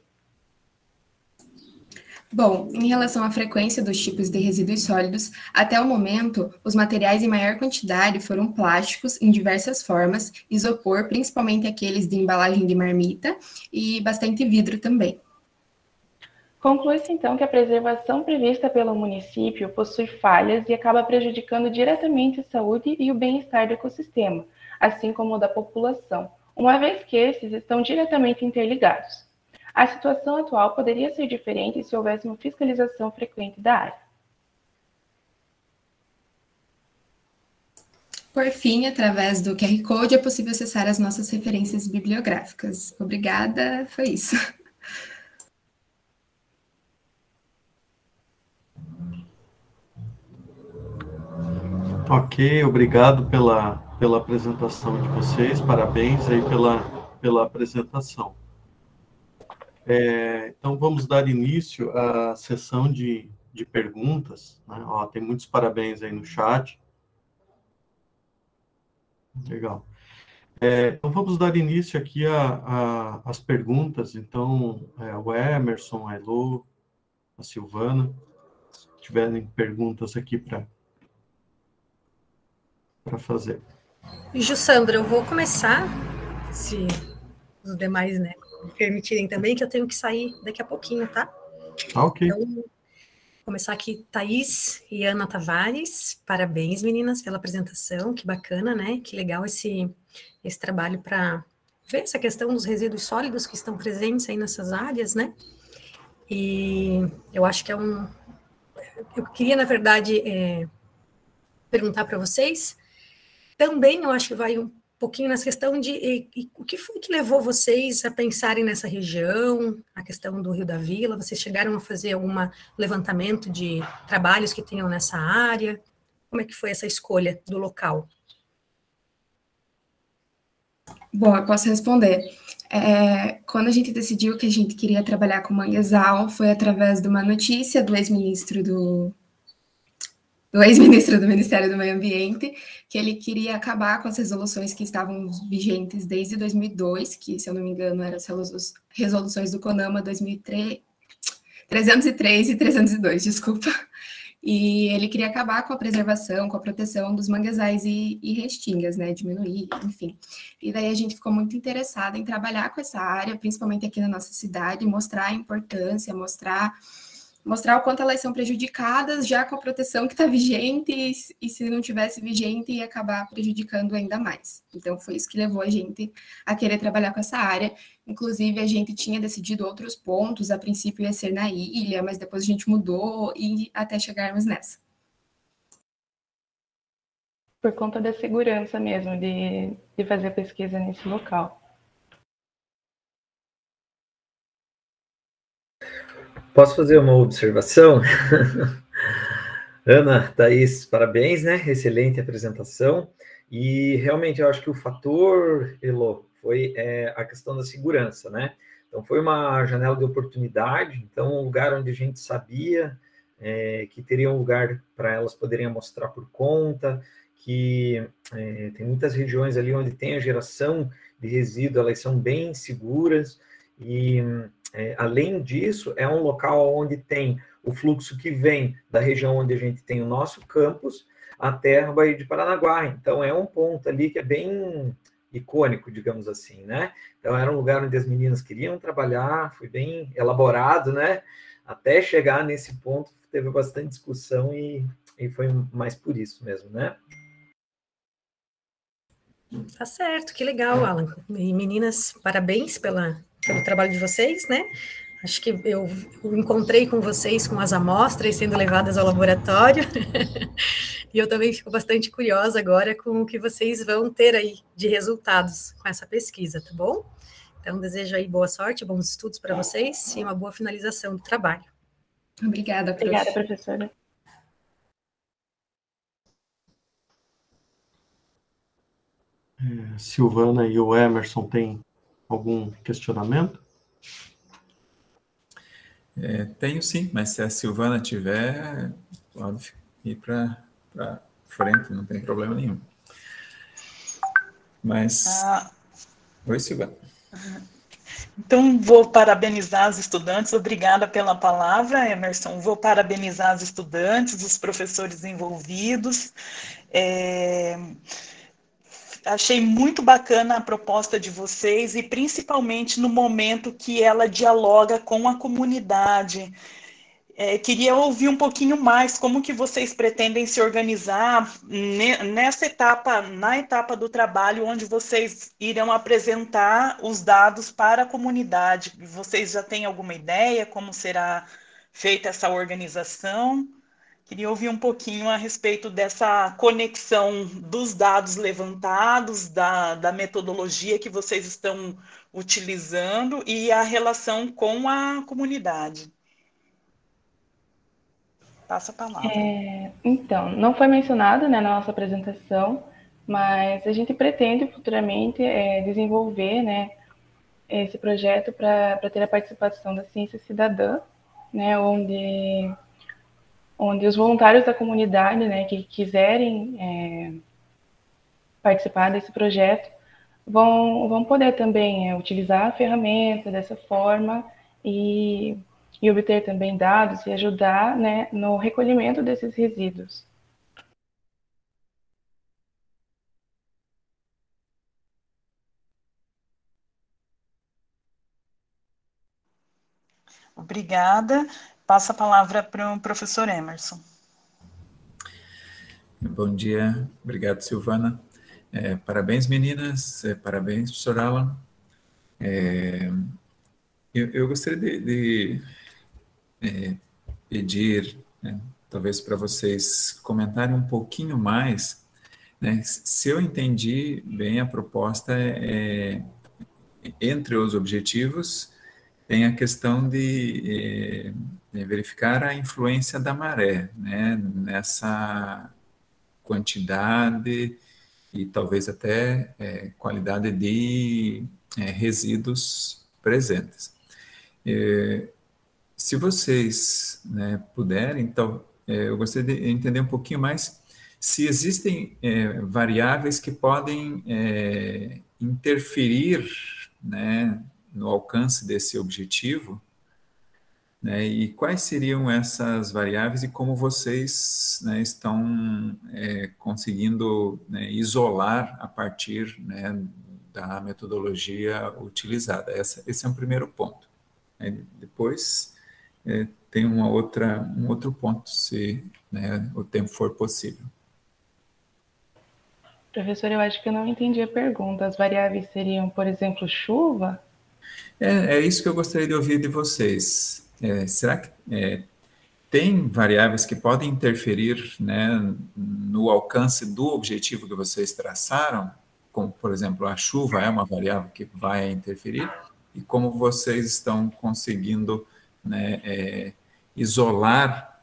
Bom, em relação à frequência dos tipos de resíduos sólidos, até o momento, os materiais em maior quantidade foram plásticos em diversas formas, isopor, principalmente aqueles de embalagem de marmita, e bastante vidro também. Conclui-se, então, que a preservação prevista pelo município possui falhas e acaba prejudicando diretamente a saúde e o bem-estar do ecossistema, assim como o da população, uma vez que esses estão diretamente interligados. A situação atual poderia ser diferente se houvesse uma fiscalização frequente da área. Por fim, através do QR Code, é possível acessar as nossas referências bibliográficas. Obrigada, foi isso. Ok, obrigado pela apresentação de vocês, parabéns aí pela apresentação. Então, vamos dar início à sessão de perguntas, né? Ó, tem muitos parabéns aí no chat. Legal. Então, vamos dar início aqui às perguntas. Então, o Emerson, a Elo, a Silvana, se tiverem perguntas aqui para fazer. Jussandra, eu vou começar, se os demais, né, me permitirem também, que eu tenho que sair daqui a pouquinho, tá? Ok. Então, vou começar aqui, Thaís e Ana Tavares. Parabéns, meninas, pela apresentação, que bacana, né? Que legal esse trabalho para ver essa questão dos resíduos sólidos que estão presentes aí nessas áreas, né? E eu acho que eu queria, na verdade, perguntar para vocês, também eu acho que vai um pouquinho nessa questão de o que foi que levou vocês a pensarem nessa região, a questão do Rio da Vila. Vocês chegaram a fazer algum levantamento de trabalhos que tenham nessa área? Como é que foi essa escolha do local? Bom, eu posso responder. Quando a gente decidiu que a gente queria trabalhar com manguezal, foi através de uma notícia do ex-ministro do Ministério do Meio Ambiente, que ele queria acabar com as resoluções que estavam vigentes desde 2002, que, se eu não me engano, eram as resoluções do CONAMA 303 e 302, desculpa. E ele queria acabar com a preservação, com a proteção dos manguezais e restingas, né, diminuir, enfim. E daí a gente ficou muito interessada em trabalhar com essa área, principalmente aqui na nossa cidade, mostrar a importância, mostrar o quanto elas são prejudicadas já com a proteção que está vigente, e se não tivesse vigente ia acabar prejudicando ainda mais. Então foi isso que levou a gente a querer trabalhar com essa área. Inclusive a gente tinha decidido outros pontos, a princípio ia ser na ilha, mas depois a gente mudou e até chegarmos nessa. Por conta da segurança mesmo de fazer pesquisa nesse local. Posso fazer uma observação? Ana, Thaís, parabéns, né? Excelente apresentação. E realmente eu acho que o fator, Elo, foi a questão da segurança, né? Então foi uma janela de oportunidade, então um lugar onde a gente sabia que teria um lugar para elas poderem mostrar por conta, que tem muitas regiões ali onde tem a geração de resíduo, elas são bem seguras, e além disso, é um local onde tem o fluxo que vem da região onde a gente tem o nosso campus até a Baía de Paranaguá. Então, é um ponto ali que é bem icônico, digamos assim, né? Então, era um lugar onde as meninas queriam trabalhar, foi bem elaborado, né? Até chegar nesse ponto, teve bastante discussão e foi mais por isso mesmo, né? Tá certo, que legal, Alan. E meninas, parabéns pelo trabalho de vocês, né? Acho que eu encontrei com vocês com as amostras sendo levadas ao laboratório, e eu também fico bastante curiosa agora com o que vocês vão ter aí de resultados com essa pesquisa, tá bom? Então, desejo aí boa sorte, bons estudos para vocês e uma boa finalização do trabalho. Obrigada, prof. Obrigada, professora. Silvana e o Emerson têm algum questionamento? Tenho sim, mas se a Silvana tiver, pode ir para frente, não tem problema nenhum. Mas... Oi, Silvana. Então, vou parabenizar os estudantes, obrigada pela palavra, Emerson. Vou parabenizar os estudantes, os professores envolvidos. Achei muito bacana a proposta de vocês, e principalmente no momento que ela dialoga com a comunidade. Queria ouvir um pouquinho mais como que vocês pretendem se organizar nessa etapa, na etapa do trabalho, onde vocês irão apresentar os dados para a comunidade. Vocês já têm alguma ideia como será feita essa organização? Queria ouvir um pouquinho a respeito dessa conexão dos dados levantados, da metodologia que vocês estão utilizando e a relação com a comunidade. Passa a palavra. Então, não foi mencionado, né, na nossa apresentação, mas a gente pretende futuramente desenvolver, né, esse projeto para ter a participação da ciência cidadã, né, onde os voluntários da comunidade, né, que quiserem participar desse projeto vão poder também utilizar a ferramenta dessa forma e obter também dados e ajudar, né, no recolhimento desses resíduos. Obrigada. Passo a palavra para o professor Emerson. Bom dia, obrigado, Silvana. Parabéns, meninas, parabéns, professor Alan. Eu gostaria de pedir, né, talvez para vocês comentarem um pouquinho mais, né, se eu entendi bem a proposta, entre os objetivos, tem a questão de verificar a influência da maré, né, nessa quantidade e talvez até qualidade de resíduos presentes. Se vocês, né, puderem, então, eu gostaria de entender um pouquinho mais se existem variáveis que podem interferir, né, no alcance desse objetivo, né, e quais seriam essas variáveis e como vocês, né, estão conseguindo, né, isolar a partir, né, da metodologia utilizada. Esse é um primeiro ponto. Depois tem um outro ponto, se, né, o tempo for possível. Professor, eu acho que eu não entendi a pergunta. As variáveis seriam, por exemplo, chuva? É isso que eu gostaria de ouvir de vocês. Será que tem variáveis que podem interferir, né, no alcance do objetivo que vocês traçaram? Como, por exemplo, a chuva é uma variável que vai interferir? E como vocês estão conseguindo, né, isolar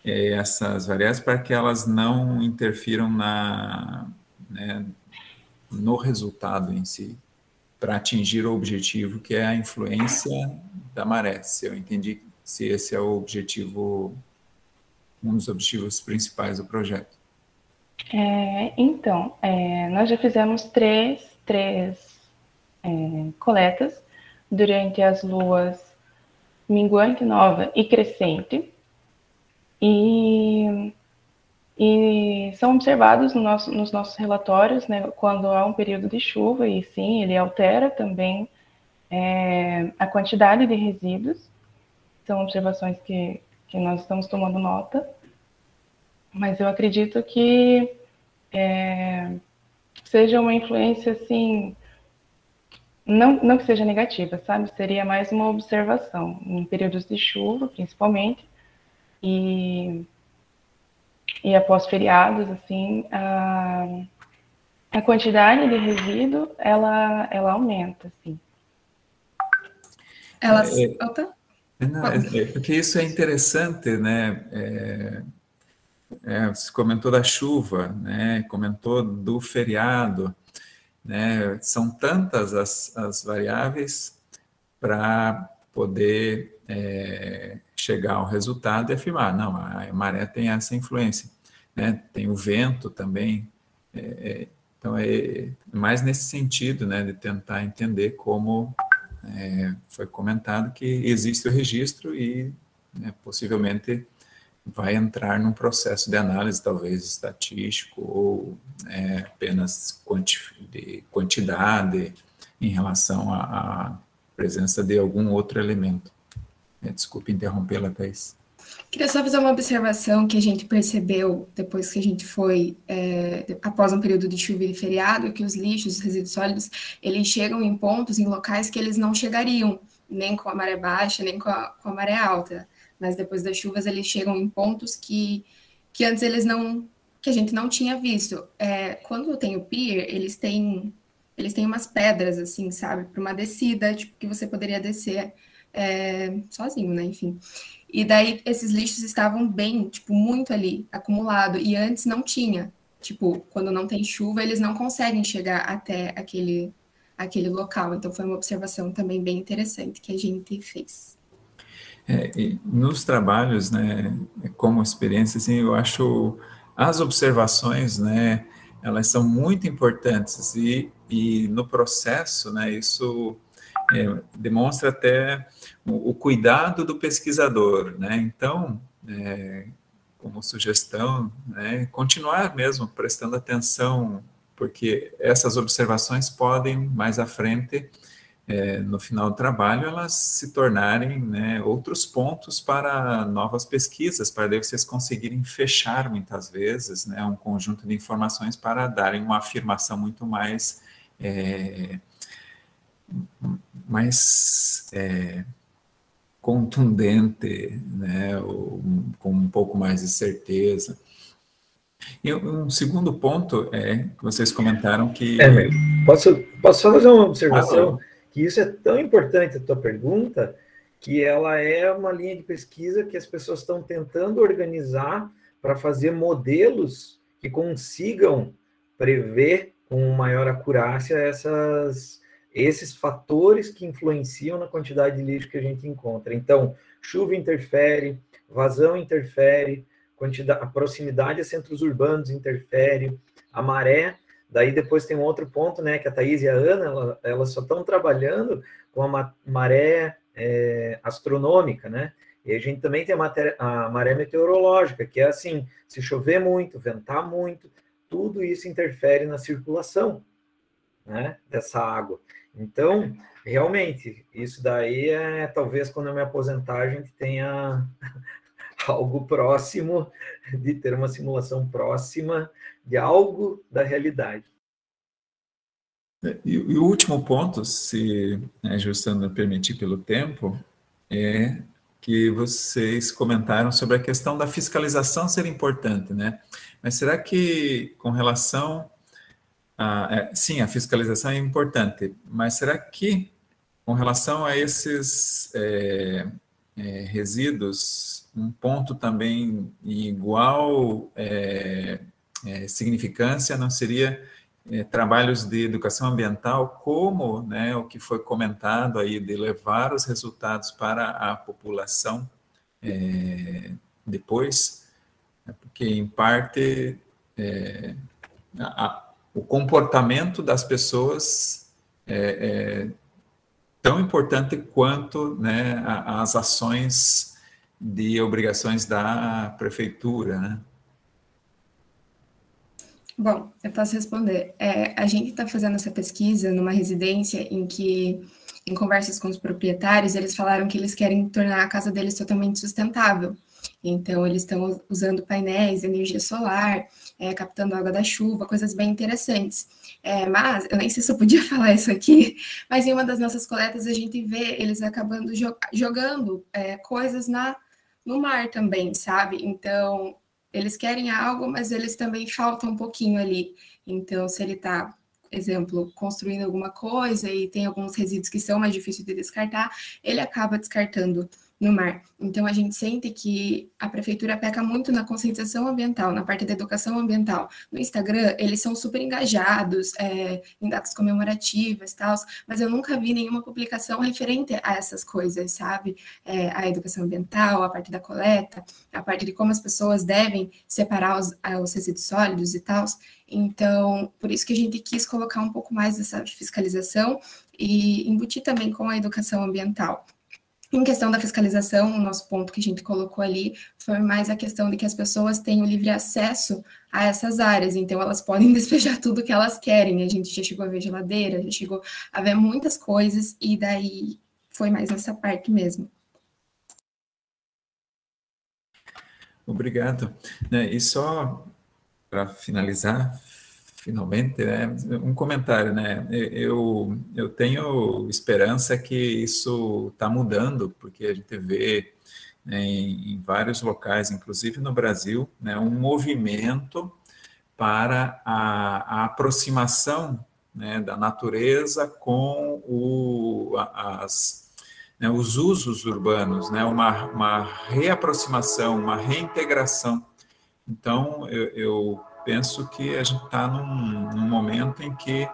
essas variáveis para que elas não interfiram né, no resultado em si, para atingir o objetivo que é a influência da maré, se eu entendi, se esse é o objetivo, um dos objetivos principais do projeto. Então, nós já fizemos três coletas durante as luas minguante, nova e crescente, e são observados nos nossos relatórios, né, quando há um período de chuva, e sim, ele altera também a quantidade de resíduos. São observações que nós estamos tomando nota, mas eu acredito que seja uma influência, assim, não que seja negativa, sabe? Seria mais uma observação, em períodos de chuva, principalmente, e após feriados, assim, a quantidade de resíduo, ela aumenta, assim. Porque isso é interessante, né? Você comentou da chuva, né? Comentou do feriado, né? São tantas as variáveis para poder chegar ao resultado e afirmar, não, a maré tem essa influência, né? Tem o vento também, então é mais nesse sentido, né, de tentar entender como foi comentado que existe o registro e, né, possivelmente vai entrar num processo de análise, talvez estatístico ou apenas de quantidade em relação à presença de algum outro elemento. Desculpe interrompê-la, Thais. Queria só fazer uma observação que a gente percebeu depois que a gente foi, após um período de chuva e feriado, que os lixos, os resíduos sólidos, eles chegam em pontos, em locais que eles não chegariam, nem com a maré baixa, nem com a maré alta. Mas depois das chuvas, eles chegam em pontos que antes que a gente não tinha visto. Quando tem o pier, eles têm umas pedras, assim, sabe, para uma descida, tipo, que você poderia descer sozinho, né, enfim. E daí esses lixos estavam bem, tipo, muito ali, acumulado, e antes não tinha. Tipo, quando não tem chuva, eles não conseguem chegar até aquele local. Então, foi uma observação também bem interessante que a gente fez. E nos trabalhos, né, como experiência, assim, eu acho as observações, né, elas são muito importantes e no processo, né, isso demonstra até o cuidado do pesquisador, né, então, como sugestão, né, continuar mesmo prestando atenção, porque essas observações podem, mais à frente, no final do trabalho, elas se tornarem, né, outros pontos para novas pesquisas, para daí vocês conseguirem fechar, muitas vezes, né, um conjunto de informações para darem uma afirmação muito mais, contundente, né, ou com um pouco mais de certeza. E um segundo ponto que vocês comentaram que... Posso só fazer uma observação? Que isso é tão importante, a tua pergunta, que ela é uma linha de pesquisa que as pessoas estão tentando organizar para fazer modelos que consigam prever com maior acurácia esses fatores que influenciam na quantidade de lixo que a gente encontra. Então, chuva interfere, vazão interfere, a proximidade a centros urbanos interfere, a maré. Daí depois tem um outro ponto, né, que a Thaís e a Ana, elas só estão trabalhando com a maré astronômica, né? E a gente também tem a maré meteorológica, que é assim, se chover muito, ventar muito, tudo isso interfere na circulação, né, dessa água. Então, realmente, isso daí talvez quando eu me aposentar a gente tenha algo próximo de ter uma simulação próxima de algo da realidade. E o último ponto, se ajustando a permitir pelo tempo, é que vocês comentaram sobre a questão da fiscalização ser importante, né? Mas será que com relação sim, a fiscalização é importante, mas será que com relação a esses resíduos, um ponto também igual significância não seria trabalhos de educação ambiental, como, né, o que foi comentado aí, de levar os resultados para a população depois, né, porque, em parte, o comportamento das pessoas é tão importante quanto, né, as ações de obrigações da prefeitura, né? Bom, eu posso responder. A gente está fazendo essa pesquisa numa residência em que, em conversas com os proprietários, eles falaram que eles querem tornar a casa deles totalmente sustentável. Então, eles estão usando painéis de energia solar, captando água da chuva, coisas bem interessantes. Mas, eu nem sei se eu podia falar isso aqui, mas em uma das nossas coletas a gente vê eles acabando jogando coisas no mar também, sabe? Então, eles querem algo, mas eles também faltam um pouquinho ali. Então, se ele está, exemplo, construindo alguma coisa e tem alguns resíduos que são mais difíceis de descartar, ele acaba descartando no mar. Então, a gente sente que a prefeitura peca muito na conscientização ambiental, na parte da educação ambiental. No Instagram, eles são super engajados em datas comemorativas e tal, mas eu nunca vi nenhuma publicação referente a essas coisas, sabe? A educação ambiental, a parte da coleta, a parte de como as pessoas devem separar os resíduos sólidos e tal. Então, por isso que a gente quis colocar um pouco mais dessa fiscalização e embutir também com a educação ambiental. Em questão da fiscalização, o nosso ponto que a gente colocou ali foi mais a questão de que as pessoas têm o livre acesso a essas áreas, então elas podem despejar tudo que elas querem. A gente já chegou a ver geladeira, já chegou a ver muitas coisas, e daí foi mais nessa parte mesmo. Obrigado. E só para finalizar, finalmente, né, um comentário, né? Eu tenho esperança que isso está mudando, porque a gente vê, né, em vários locais, inclusive no Brasil, né, um movimento para a aproximação, né, da natureza com os usos urbanos, né, uma reaproximação, uma reintegração. Então, eu penso que a gente está num momento em que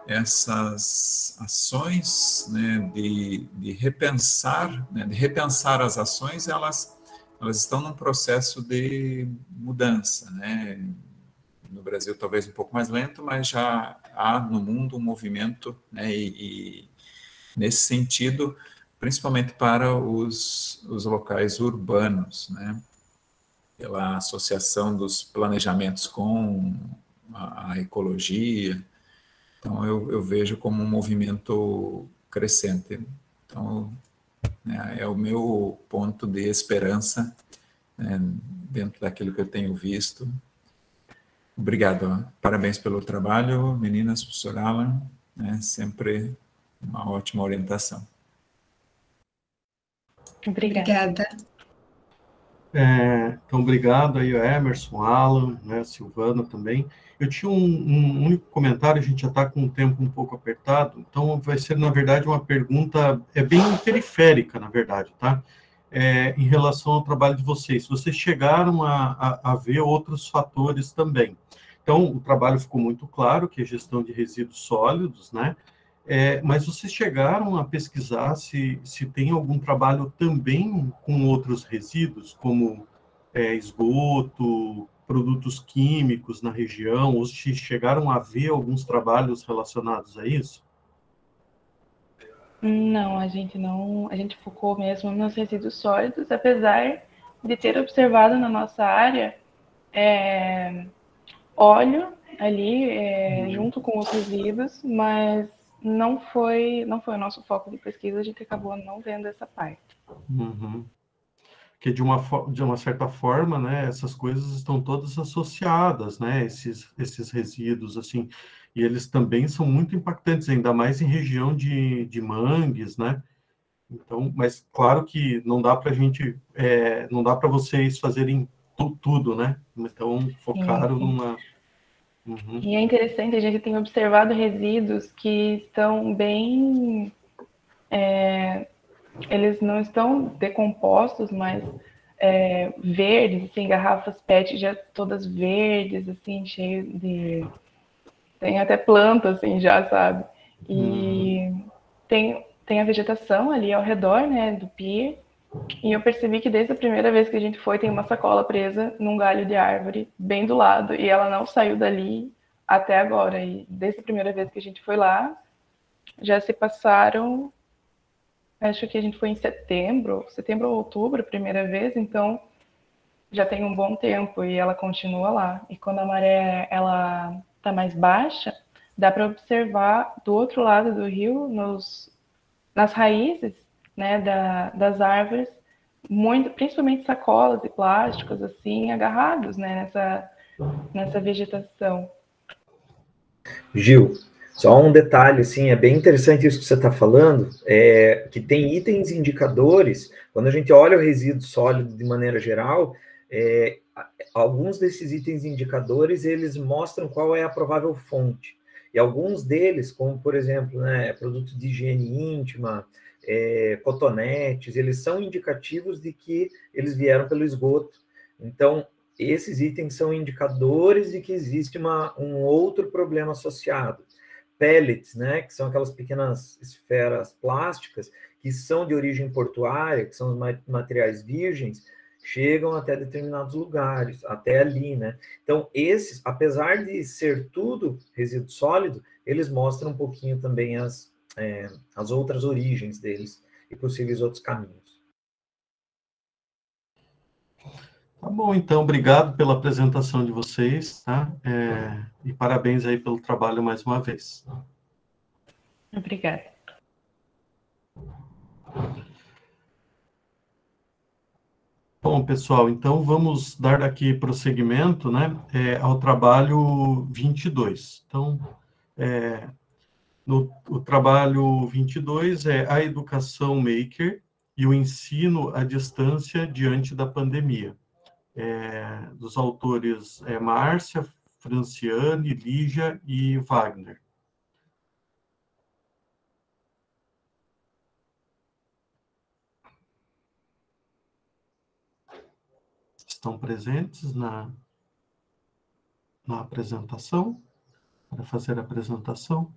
essas ações, né, de repensar, né, de repensar as ações, elas estão num processo de mudança, né? No Brasil talvez um pouco mais lento, mas já há no mundo um movimento, né, e nesse sentido, principalmente para os locais urbanos, né, pela associação dos planejamentos com a ecologia. Então, eu vejo como um movimento crescente. Então, né, é o meu ponto de esperança, né, dentro daquilo que eu tenho visto. Obrigado. Parabéns pelo trabalho, meninas, professor Alan. Né, sempre uma ótima orientação. Obrigada. Então, obrigado aí, Emerson, Alan, né, Silvana também. Eu tinha um único comentário, a gente já está com o tempo um pouco apertado, então vai ser, na verdade, uma pergunta bem periférica, na verdade, tá? Em relação ao trabalho de vocês. Vocês chegaram a ver outros fatores também. Então, o trabalho ficou muito claro, que é gestão de resíduos sólidos, né? Mas vocês chegaram a pesquisar se tem algum trabalho também com outros resíduos, como esgoto, produtos químicos na região, ou se chegaram a ver alguns trabalhos relacionados a isso? Não, a gente focou mesmo nos resíduos sólidos, apesar de ter observado na nossa área óleo ali junto com os resíduos, mas não foi o nosso foco de pesquisa, a gente acabou não vendo essa parte. Uhum. Porque de uma certa forma, né, essas coisas estão todas associadas, né, esses resíduos, assim, e eles também são muito impactantes, ainda mais em região de mangues, né? Então, mas claro que não dá para não dá para vocês fazerem tudo, né? Então, focaram numa... Uhum. E é interessante, a gente tem observado resíduos que estão bem... eles não estão decompostos, mas verdes, assim, garrafas PET já todas verdes, assim, cheio de... Tem até planta, assim, já, sabe? E tem a vegetação ali ao redor, né, do pier, e eu percebi que desde a primeira vez que a gente foi, tem uma sacola presa num galho de árvore, bem do lado, e ela não saiu dali até agora. E desde a primeira vez que a gente foi lá, já se passaram, acho que a gente foi em setembro ou outubro, a primeira vez, então já tem um bom tempo e ela continua lá. E quando a maré ela tá mais baixa, dá para observar do outro lado do rio, nas raízes, né, das árvores, principalmente sacolas e plásticos assim agarrados, né, nessa vegetação. Gil, só um detalhe, assim, é bem interessante isso que você está falando, que tem itens indicadores, quando a gente olha o resíduo sólido de maneira geral, alguns desses itens indicadores, eles mostram qual é a provável fonte. E alguns deles, como, por exemplo, né, produto de higiene íntima, cotonetes, eles são indicativos de que eles vieram pelo esgoto. Então, esses itens são indicadores de que existe um outro problema associado. Pellets, né, que são aquelas pequenas esferas plásticas que são de origem portuária, que são os materiais virgens, chegam até determinados lugares, até ali, né? Então, esses, apesar de ser tudo resíduo sólido, eles mostram um pouquinho também as outras origens deles e possíveis outros caminhos. Tá bom, então, obrigado pela apresentação de vocês, tá? E parabéns aí pelo trabalho mais uma vez. Obrigada. Bom, pessoal, então vamos dar aqui prosseguimento, né, ao trabalho 22. Então, o trabalho 22 é a educação maker e o ensino à distância diante da pandemia. Dos autores Márcia, Franciane, Lígia e Wagner. Estão presentes na apresentação, para fazer a apresentação?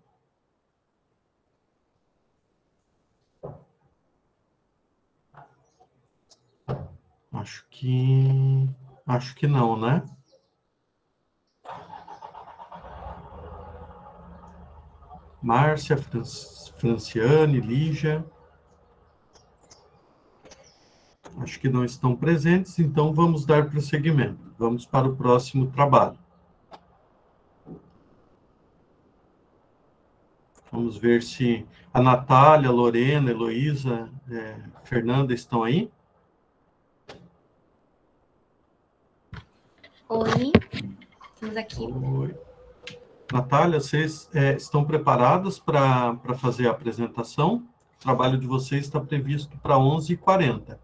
Acho que não, né? Márcia, Franciane, Lígia. Acho que não estão presentes, então vamos dar prosseguimento. Vamos para o próximo trabalho. Vamos ver se a Natália, a Lorena, a Heloísa, Fernanda estão aí. Oi, estamos aqui. Oi. Natália, vocês estão preparadas para fazer a apresentação? O trabalho de vocês está previsto para 11h40.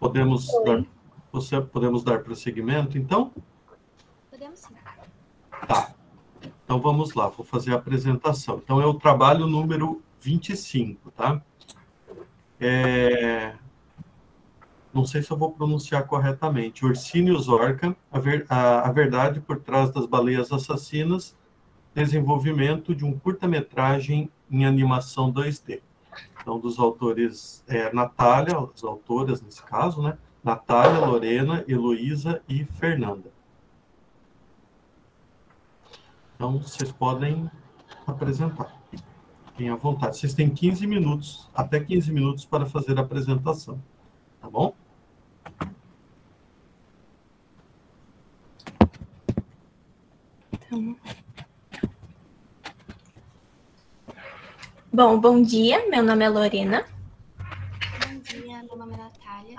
Podemos dar prosseguimento, então? Podemos sim. Tá. Então, vamos lá, vou fazer a apresentação. Então, é o trabalho número 25, tá? Não sei se eu vou pronunciar corretamente. Ursinus Orca, a verdade por trás das baleias assassinas, desenvolvimento de um curta-metragem em animação 2D. Então, dos autores Natália, as autoras nesse caso, né? Natália, Lorena, Heloísa e Fernanda. Então, vocês podem apresentar. Fiquem à vontade. Vocês têm 15 minutos, até 15 minutos para fazer a apresentação. Tá bom? Então... Bom dia, meu nome é Lorena. Bom dia, meu nome é Natália.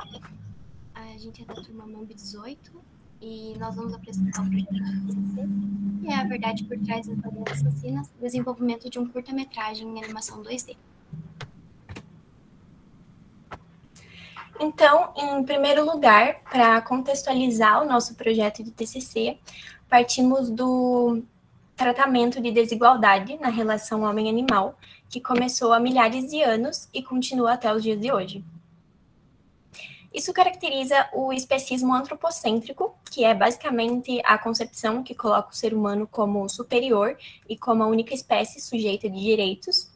A gente é da turma MAMB 18 e nós vamos apresentar o projeto do TCC, que é a verdade por trás das baleias assassinas, desenvolvimento de um curta-metragem em animação 2D. Então, em primeiro lugar, para contextualizar o nosso projeto de TCC, partimos do tratamento de desigualdade na relação homem-animal, que começou há milhares de anos e continua até os dias de hoje. Isso caracteriza o especismo antropocêntrico, que é basicamente a concepção que coloca o ser humano como superior e como a única espécie sujeita de direitos.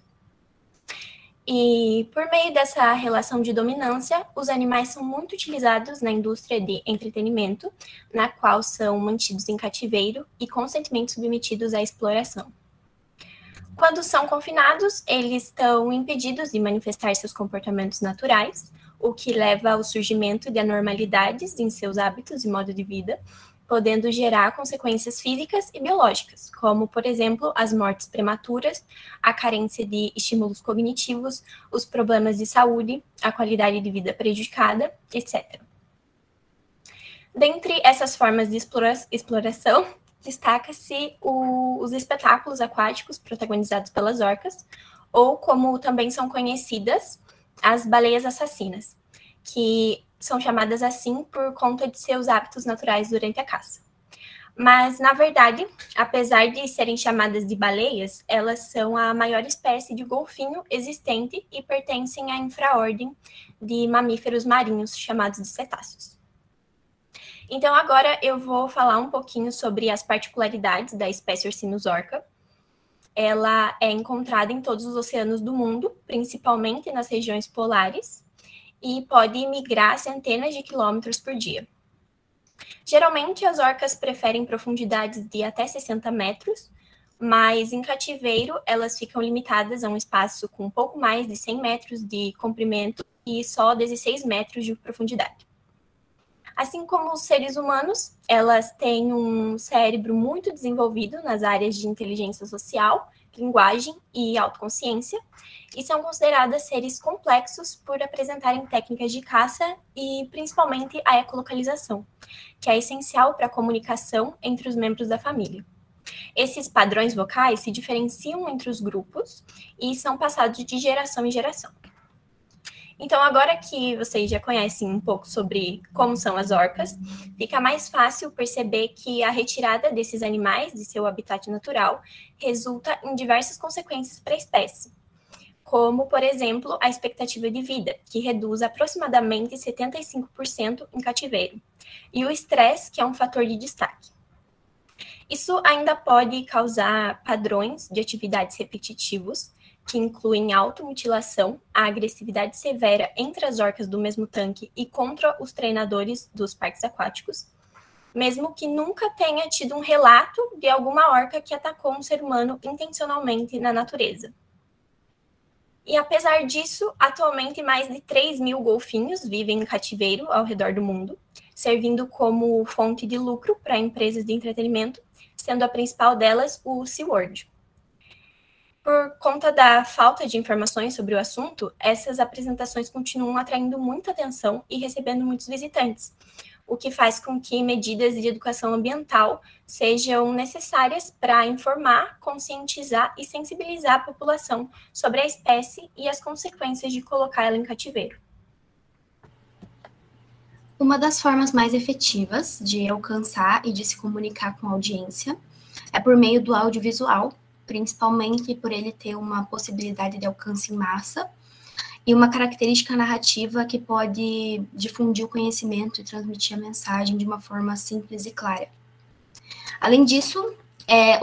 E, por meio dessa relação de dominância, os animais são muito utilizados na indústria de entretenimento, na qual são mantidos em cativeiro e constantemente submetidos à exploração. Quando são confinados, eles estão impedidos de manifestar seus comportamentos naturais, o que leva ao surgimento de anormalidades em seus hábitos e modo de vida, podendo gerar consequências físicas e biológicas, como, por exemplo, as mortes prematuras, a carência de estímulos cognitivos, os problemas de saúde, a qualidade de vida prejudicada, etc. Dentre essas formas de exploração, destaca-se os espetáculos aquáticos protagonizados pelas orcas, ou como também são conhecidas, as baleias assassinas, que são chamadas assim por conta de seus hábitos naturais durante a caça. Mas, na verdade, apesar de serem chamadas de baleias, elas são a maior espécie de golfinho existente e pertencem à infraordem de mamíferos marinhos chamados de cetáceos. Então, agora eu vou falar um pouquinho sobre as particularidades da espécie Ursinus orca. Ela é encontrada em todos os oceanos do mundo, principalmente nas regiões polares, e pode migrar centenas de quilômetros por dia. Geralmente, as orcas preferem profundidades de até 60 metros, mas em cativeiro elas ficam limitadas a um espaço com um pouco mais de 100 metros de comprimento e só 16 metros de profundidade. Assim como os seres humanos, elas têm um cérebro muito desenvolvido nas áreas de inteligência social, linguagem e autoconsciência, e são consideradas seres complexos por apresentarem técnicas de caça e principalmente a ecolocalização, que é essencial para a comunicação entre os membros da família. Esses padrões vocais se diferenciam entre os grupos e são passados de geração em geração. Então, agora que vocês já conhecem um pouco sobre como são as orcas, fica mais fácil perceber que a retirada desses animais de seu habitat natural resulta em diversas consequências para a espécie, como, por exemplo, a expectativa de vida, que reduz aproximadamente 75% em cativeiro, e o estresse, que é um fator de destaque. Isso ainda pode causar padrões de atividades repetitivos, que incluem automutilação, a agressividade severa entre as orcas do mesmo tanque e contra os treinadores dos parques aquáticos, mesmo que nunca tenha tido um relato de alguma orca que atacou um ser humano intencionalmente na natureza. E apesar disso, atualmente mais de 3.000 golfinhos vivem em cativeiro ao redor do mundo, servindo como fonte de lucro para empresas de entretenimento, sendo a principal delas o SeaWorld. Por conta da falta de informações sobre o assunto, essas apresentações continuam atraindo muita atenção e recebendo muitos visitantes, o que faz com que medidas de educação ambiental sejam necessárias para informar, conscientizar e sensibilizar a população sobre a espécie e as consequências de colocar ela em cativeiro. Uma das formas mais efetivas de alcançar e de se comunicar com a audiência é por meio do audiovisual, principalmente por ele ter uma possibilidade de alcance em massa e uma característica narrativa que pode difundir o conhecimento e transmitir a mensagem de uma forma simples e clara. Além disso,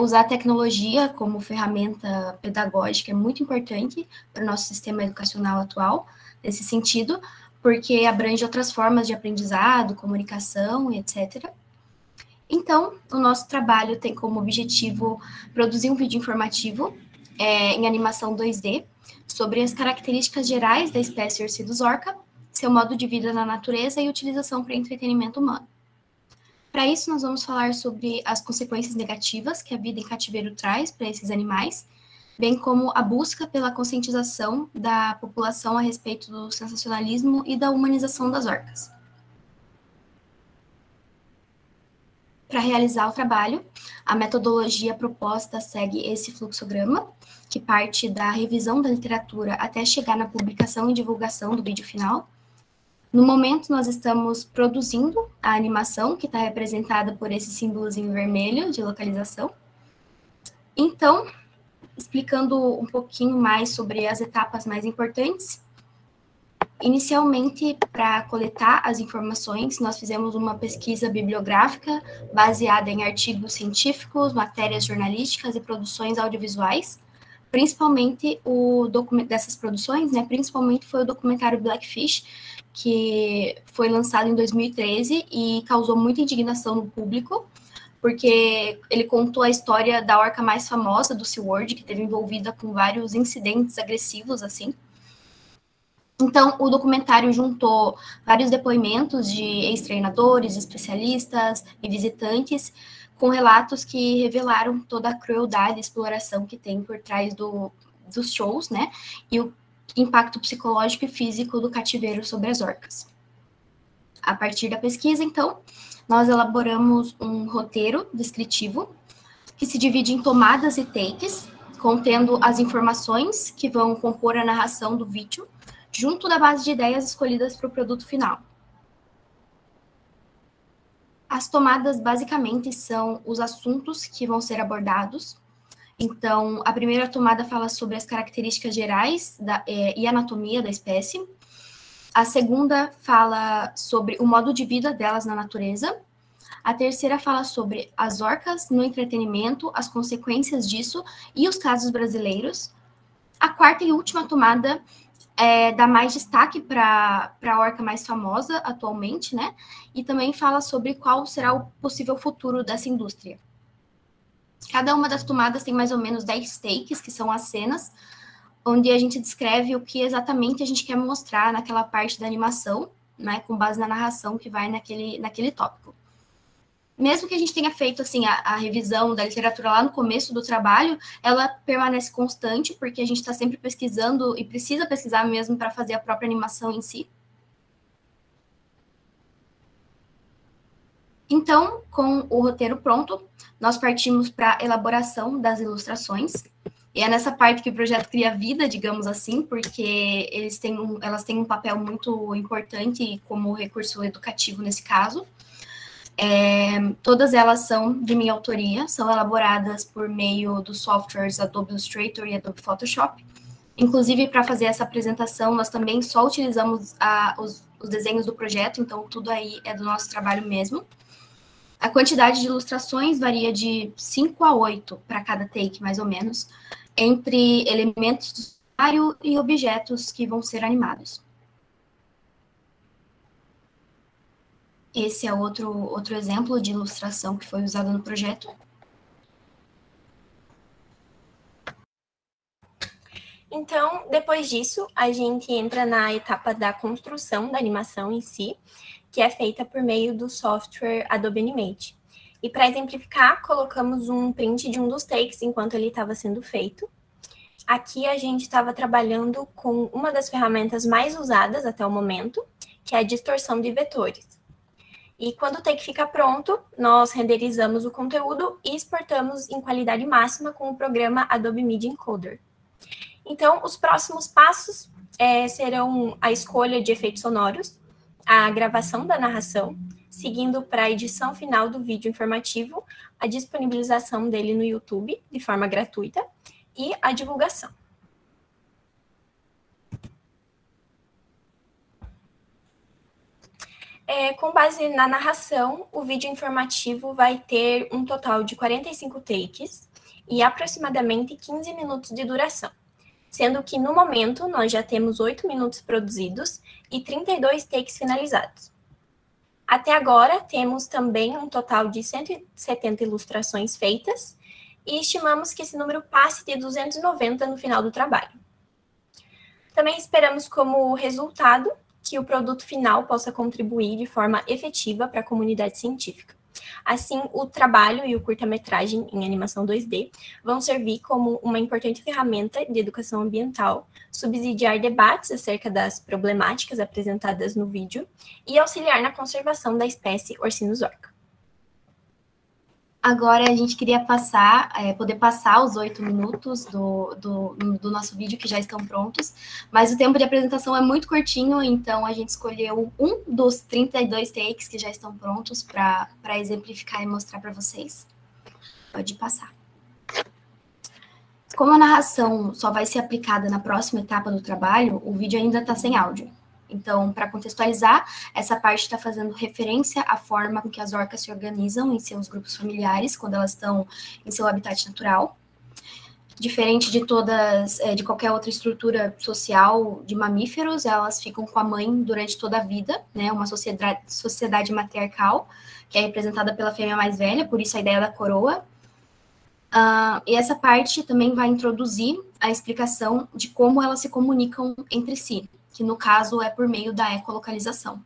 usar a tecnologia como ferramenta pedagógica é muito importante para o nosso sistema educacional atual, nesse sentido, porque abrange outras formas de aprendizado, comunicação, etc. Então, o nosso trabalho tem como objetivo produzir um vídeo informativo em animação 2D, sobre as características gerais da espécie Ursidus orca, seu modo de vida na natureza e utilização para entretenimento humano. Para isso, nós vamos falar sobre as consequências negativas que a vida em cativeiro traz para esses animais, bem como a busca pela conscientização da população a respeito do sensacionalismo e da humanização das orcas. Para realizar o trabalho, a metodologia proposta segue esse fluxograma, que parte da revisão da literatura até chegar na publicação e divulgação do vídeo final. No momento, nós estamos produzindo a animação, que está representada por esse símbolo em vermelho de localização. Então, explicando um pouquinho mais sobre as etapas mais importantes. Inicialmente, para coletar as informações, nós fizemos uma pesquisa bibliográfica baseada em artigos científicos, matérias jornalísticas e produções audiovisuais. Principalmente dessas produções, né? Principalmente foi o documentário Blackfish, que foi lançado em 2013 e causou muita indignação no público, porque ele contou a história da orca mais famosa do SeaWorld, que esteve envolvida com vários incidentes agressivos, assim. Então, o documentário juntou vários depoimentos de ex-treinadores, especialistas e visitantes, com relatos que revelaram toda a crueldade e exploração que tem por trás dos shows, né? E o impacto psicológico e físico do cativeiro sobre as orcas. A partir da pesquisa, então, nós elaboramos um roteiro descritivo que se divide em tomadas e takes, contendo as informações que vão compor a narração do vídeo, junto da base de ideias escolhidas para o produto final. As tomadas, basicamente, são os assuntos que vão ser abordados. Então, a primeira tomada fala sobre as características gerais e anatomia da espécie. A segunda fala sobre o modo de vida delas na natureza. A terceira fala sobre as orcas no entretenimento, as consequências disso e os casos brasileiros. A quarta e última tomada dá mais destaque para a orca mais famosa atualmente, né? E também fala sobre qual será o possível futuro dessa indústria. Cada uma das tomadas tem mais ou menos 10 takes, que são as cenas, onde a gente descreve o que exatamente a gente quer mostrar naquela parte da animação, né? Com base na narração que vai naquele tópico. Mesmo que a gente tenha feito assim, a revisão da literatura lá no começo do trabalho, ela permanece constante, porque a gente está sempre pesquisando e precisa pesquisar mesmo para fazer a própria animação em si. Então, com o roteiro pronto, nós partimos para a elaboração das ilustrações. E é nessa parte que o projeto cria vida, digamos assim, porque elas têm um papel muito importante como recurso educativo nesse caso. Todas elas são de minha autoria, são elaboradas por meio dos softwares Adobe Illustrator e Adobe Photoshop. Inclusive, para fazer essa apresentação, nós também só utilizamos os desenhos do projeto, então tudo aí é do nosso trabalho mesmo. A quantidade de ilustrações varia de 5 a 8 para cada take, mais ou menos. entre elementos do cenário e objetos que vão ser animados. Esse é outro exemplo de ilustração que foi usado no projeto. Então, depois disso, a gente entra na etapa da construção da animação em si, que é feita por meio do software Adobe Animate. E para exemplificar, colocamos um print de um dos takes enquanto ele estava sendo feito. Aqui a gente estava trabalhando com uma das ferramentas mais usadas até o momento, que é a distorção de vetores. E quando o take fica pronto, nós renderizamos o conteúdo e exportamos em qualidade máxima com o programa Adobe Media Encoder. Então, os próximos passos serão a escolha de efeitos sonoros, a gravação da narração, seguindo para a edição final do vídeo informativo, a disponibilização dele no YouTube de forma gratuita e a divulgação. Com base na narração, o vídeo informativo vai ter um total de 45 takes e aproximadamente 15 minutos de duração, sendo que no momento nós já temos 8 minutos produzidos e 32 takes finalizados. Até agora, temos também um total de 170 ilustrações feitas e estimamos que esse número passe de 290 no final do trabalho. Também esperamos como resultado que o produto final possa contribuir de forma efetiva para a comunidade científica. Assim, o trabalho e o curta-metragem em animação 2D vão servir como uma importante ferramenta de educação ambiental, subsidiar debates acerca das problemáticas apresentadas no vídeo e auxiliar na conservação da espécie Ursinus orca. Agora, a gente queria poder passar os 8 minutos do nosso vídeo, que já estão prontos, mas o tempo de apresentação é muito curtinho, então a gente escolheu um dos 32 takes que já estão prontos para exemplificar e mostrar para vocês. Pode passar. Como a narração só vai ser aplicada na próxima etapa do trabalho, o vídeo ainda está sem áudio. Então, para contextualizar, essa parte está fazendo referência à forma com que as orcas se organizam em seus grupos familiares, quando elas estão em seu habitat natural. Diferente de qualquer outra estrutura social de mamíferos, elas ficam com a mãe durante toda a vida, né? Uma sociedade matriarcal, que é representada pela fêmea mais velha, por isso a ideia da coroa. E essa parte também vai introduzir a explicação de como elas se comunicam entre si, que no caso é por meio da ecolocalização.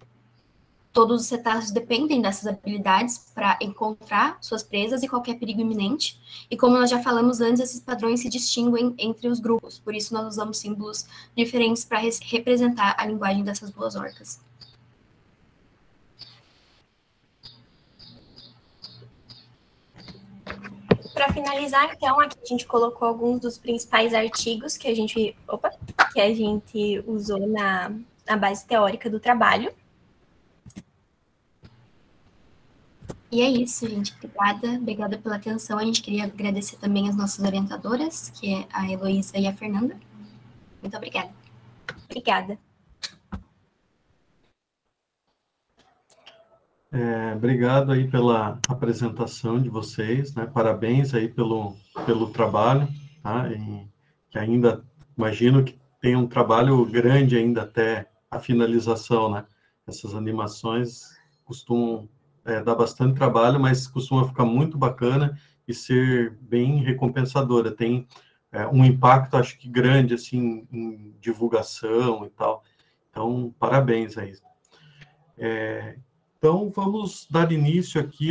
Todos os cetáceos dependem dessas habilidades para encontrar suas presas e qualquer perigo iminente, e como nós já falamos antes, esses padrões se distinguem entre os grupos, por isso nós usamos símbolos diferentes para representar a linguagem dessas duas orcas. Para finalizar, então, aqui a gente colocou alguns dos principais artigos que a gente usou na base teórica do trabalho. E é isso, gente. Obrigada pela atenção. A gente queria agradecer também as nossas orientadoras, que é a Heloísa e a Fernanda. Muito obrigada. Obrigada. Obrigado aí pela apresentação de vocês, né? Parabéns aí pelo trabalho, tá? E que ainda, imagino que tem um trabalho grande ainda até a finalização, né? Essas animações costumam dar bastante trabalho, mas costuma ficar muito bacana e ser bem recompensadora. Tem um impacto, acho que grande, assim, em divulgação e tal. Então, parabéns aí. Então, vamos dar início aqui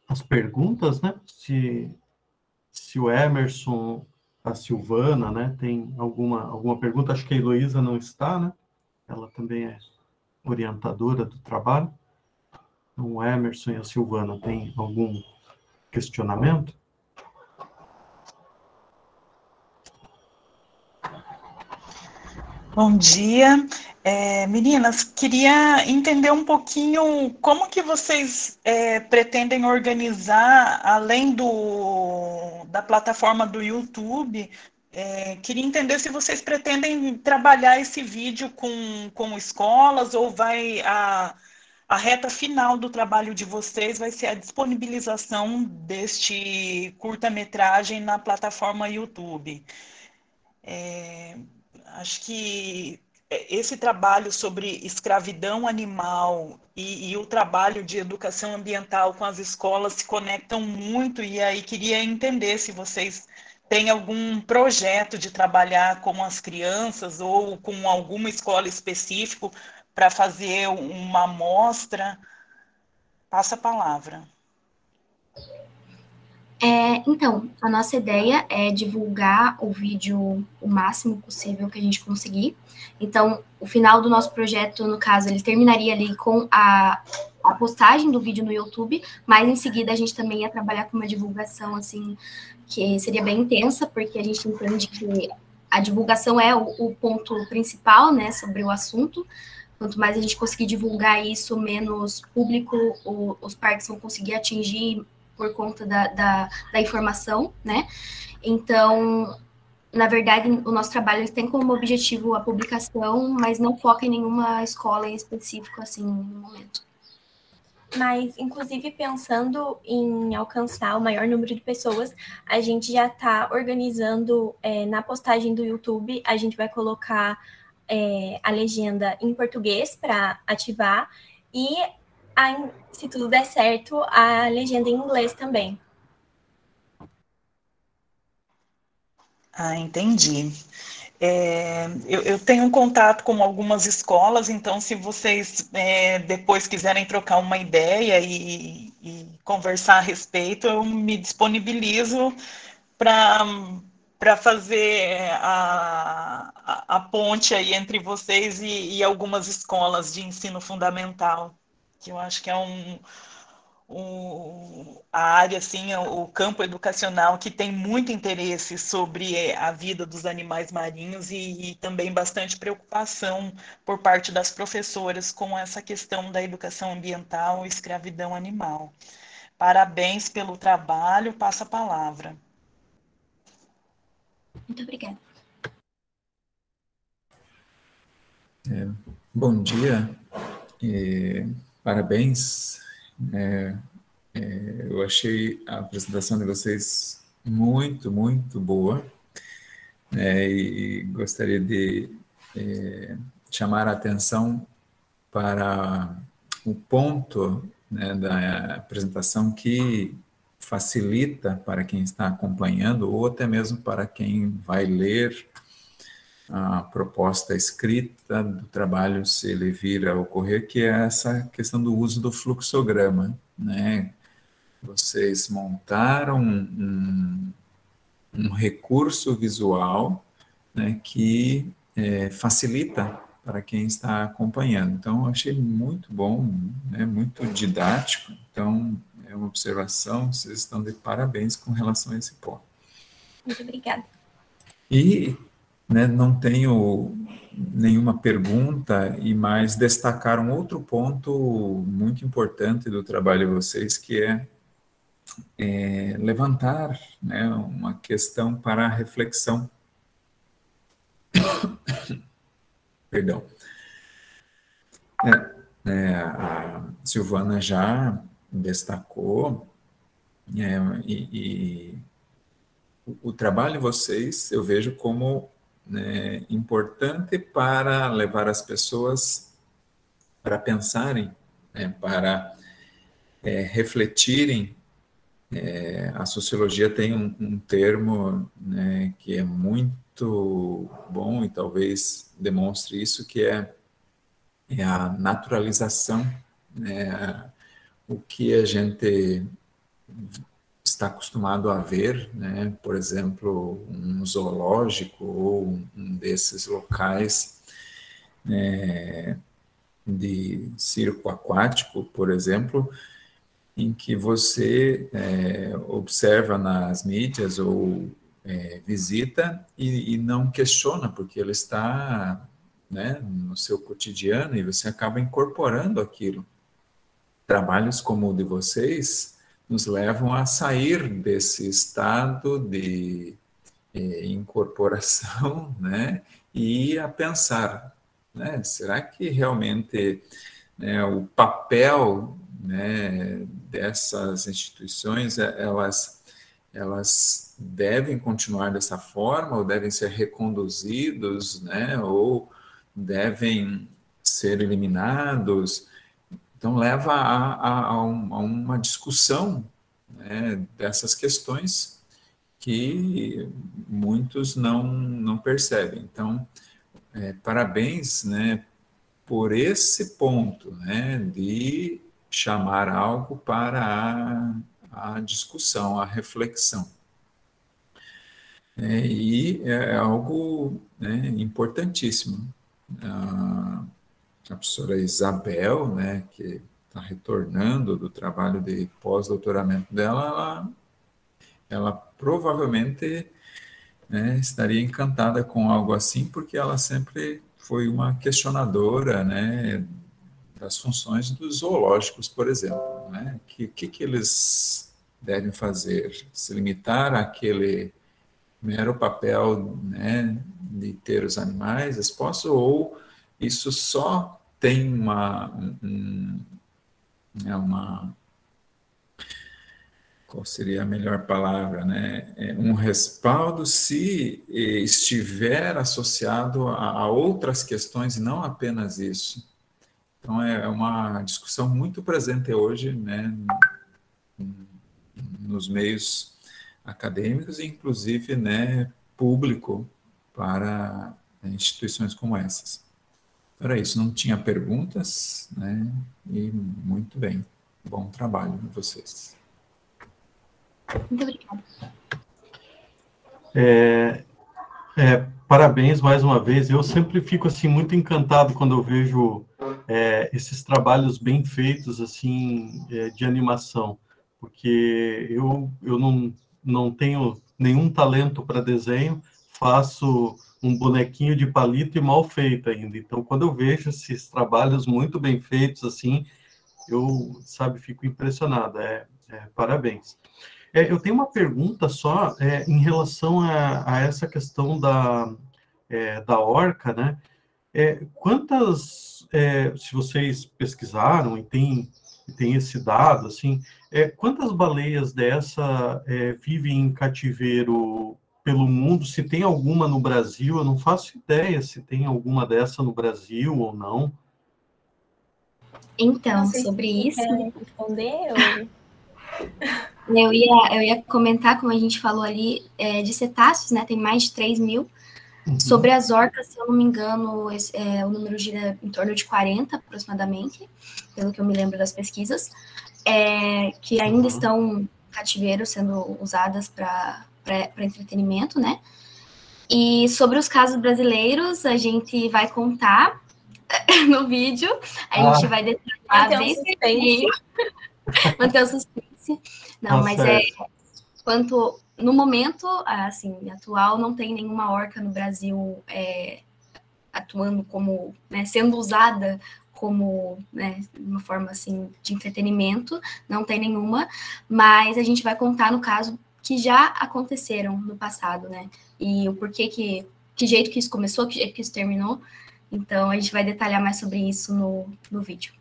às perguntas, né? Se o Emerson, a Silvana, né, tem alguma pergunta. Acho que a Heloísa não está, né? Ela também é orientadora do trabalho. Então, o Emerson e a Silvana têm algum questionamento? Bom dia. Meninas, queria entender um pouquinho como que vocês pretendem organizar, além da plataforma do YouTube, queria entender se vocês pretendem trabalhar esse vídeo com escolas ou vai a reta final do trabalho de vocês vai ser a disponibilização deste curta-metragem na plataforma YouTube. Acho que esse trabalho sobre escravidão animal e o trabalho de educação ambiental com as escolas se conectam muito, e aí queria entender se vocês têm algum projeto de trabalhar com as crianças ou com alguma escola específica para fazer uma amostra. Passa a palavra. Então, a nossa ideia é divulgar o vídeo o máximo possível que a gente conseguir. Então, o final do nosso projeto, no caso, ele terminaria ali com a postagem do vídeo no YouTube, mas em seguida a gente também ia trabalhar com uma divulgação, assim, que seria bem intensa, porque a gente entende que a divulgação é o ponto principal, né, sobre o assunto. Quanto mais a gente conseguir divulgar isso, menos público os parques vão conseguir atingir por conta da informação, né? Então, na verdade, o nosso trabalho tem como objetivo a publicação, mas não foca em nenhuma escola em específico, assim, no momento. Mas, inclusive, pensando em alcançar o maior número de pessoas, a gente já está organizando, na postagem do YouTube, a gente vai colocar a legenda em português para ativar, e se tudo der certo, a legenda em inglês também. Entendi. Eu tenho um contato com algumas escolas, então se vocês depois quiserem trocar uma ideia e conversar a respeito, eu me disponibilizo para fazer a ponte aí entre vocês e algumas escolas de ensino fundamental, que eu acho que é a área, assim, o campo educacional que tem muito interesse sobre a vida dos animais marinhos e também bastante preocupação por parte das professoras com essa questão da educação ambiental e escravidão animal. Parabéns pelo trabalho, passa a palavra. Muito obrigada. Bom dia, parabéns. Eu achei a apresentação de vocês muito, muito boa, e gostaria de chamar a atenção para o ponto, né, da apresentação que facilita para quem está acompanhando ou até mesmo para quem vai ler a proposta escrita do trabalho, se ele vir a ocorrer, que é essa questão do uso do fluxograma, né? Vocês montaram um recurso visual, né, que facilita para quem está acompanhando. Então, eu achei muito bom, né, muito didático. Então, é uma observação, vocês estão de parabéns com relação a esse ponto. Muito obrigada. E, né, não tenho nenhuma pergunta, e mais destacar um outro ponto muito importante do trabalho de vocês, que é levantar, né, uma questão para a reflexão. Perdão. A Silvana já destacou, e o trabalho de vocês eu vejo como, né, importante para levar as pessoas para pensarem, né, para refletirem. A sociologia tem um termo, né, que é muito bom e talvez demonstre isso, que é a naturalização, né, o que a gente está acostumado a ver, né, por exemplo, um zoológico ou um desses locais, né, de circo aquático, por exemplo, em que você observa nas mídias ou visita e não questiona, porque ele está, né, no seu cotidiano e você acaba incorporando aquilo. Trabalhos como o de vocês nos levam a sair desse estado de incorporação, né, e a pensar, né, será que realmente né, o papel, né, dessas instituições, elas devem continuar dessa forma, ou devem ser reconduzidos, né, ou devem ser eliminados. Então, leva a uma discussão, né, dessas questões que muitos não percebem. Então, parabéns, né, por esse ponto, né, de chamar algo para a discussão, a reflexão. E é algo, né, importantíssimo. A professora Isabel, né, que está retornando do trabalho de pós-doutoramento dela, ela provavelmente, né, estaria encantada com algo assim, porque ela sempre foi uma questionadora, né, das funções dos zoológicos, por exemplo, né, que eles devem fazer? Se limitar àquele mero papel, né, de ter os animais expostos, ou isso só tem qual seria a melhor palavra, né? Um respaldo se estiver associado a outras questões, e não apenas isso. Então, é uma discussão muito presente hoje, né, nos meios acadêmicos e, inclusive, né, público para instituições como essas. Era isso, não tinha perguntas, né, e muito bem, bom trabalho de vocês. Muito obrigada. Parabéns mais uma vez. Eu sempre fico assim muito encantado quando eu vejo esses trabalhos bem feitos assim de animação, porque eu não tenho nenhum talento para desenho, faço um bonequinho de palito e mal feito ainda. Então, quando eu vejo esses trabalhos muito bem feitos assim, eu, fico impressionado. Parabéns. Eu tenho uma pergunta só em relação a essa questão da orca, né? Quantas, se vocês pesquisaram e tem esse dado, assim, quantas baleias dessa vivem em cativeiro pelo mundo? Se tem alguma no Brasil, eu não faço ideia se tem alguma dessa no Brasil ou não. Então, sobre isso... Responder, eu ia comentar, como a gente falou ali, de cetáceos, né? Tem mais de 3 mil. Sobre as orcas, se eu não me engano, o número gira em torno de 40, aproximadamente, pelo que eu me lembro das pesquisas, que ainda estão em cativeiro, sendo usadas para entretenimento, né? E sobre os casos brasileiros, a gente vai contar no vídeo, a gente vai detalhar bem certinho, manter o suspense. Não, mas quanto no momento, assim, atual, não tem nenhuma orca no Brasil atuando como, né, sendo usada como, né, uma forma, assim, de entretenimento, não tem nenhuma, mas a gente vai contar no caso que já aconteceram no passado, né, e o porquê que jeito que isso começou, que jeito que isso terminou, então a gente vai detalhar mais sobre isso no vídeo.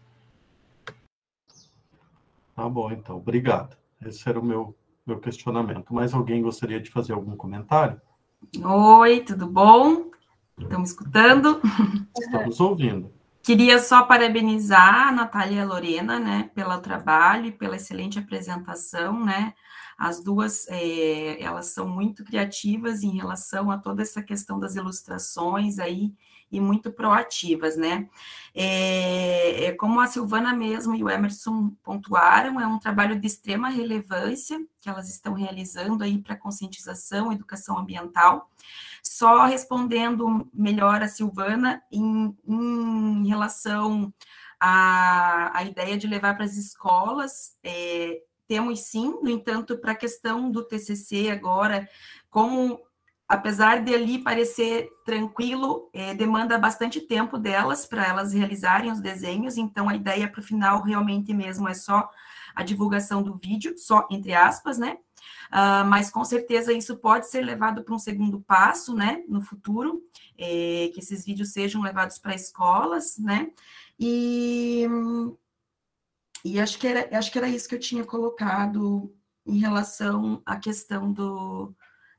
Tá bom, então, obrigado. Esse era o meu questionamento. Mais alguém gostaria de fazer algum comentário? Oi, tudo bom? Estão me escutando? Estamos ouvindo. Queria só parabenizar a Natália e a Lorena, né, pelo trabalho e pela excelente apresentação, né? As duas, elas são muito criativas em relação a toda essa questão das ilustrações aí, e muito proativas, né? Como a Silvana mesmo e o Emerson pontuaram, é um trabalho de extrema relevância que elas estão realizando aí para conscientização, educação ambiental. Só respondendo melhor a Silvana em relação à ideia de levar para as escolas, temos sim, no entanto, para a questão do TCC agora, como... Apesar de ali parecer tranquilo, demanda bastante tempo delas para elas realizarem os desenhos, então a ideia para o final realmente mesmo é só a divulgação do vídeo, só entre aspas, né? Mas com certeza isso pode ser levado para um segundo passo, né, no futuro, que esses vídeos sejam levados para escolas, né, e acho que era isso que eu tinha colocado em relação à questão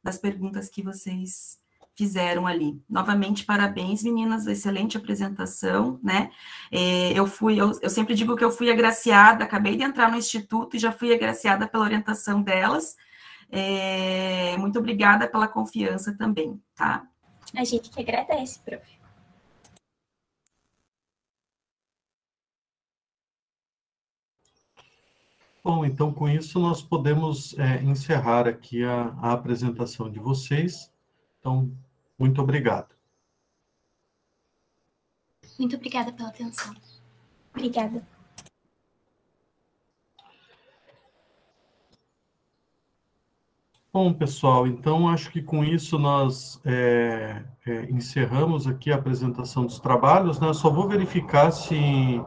das perguntas que vocês fizeram ali. Novamente, parabéns, meninas, excelente apresentação, né? Eu sempre digo que eu fui agraciada, acabei de entrar no Instituto e já fui agraciada pela orientação delas. Muito obrigada pela confiança também, tá? A gente que agradece, prof. Bom, então com isso nós podemos encerrar aqui a apresentação de vocês. Então, muito obrigado. Muito obrigada pela atenção. Obrigada. Bom, pessoal, então acho que com isso nós encerramos aqui a apresentação dos trabalhos, né? Só vou verificar se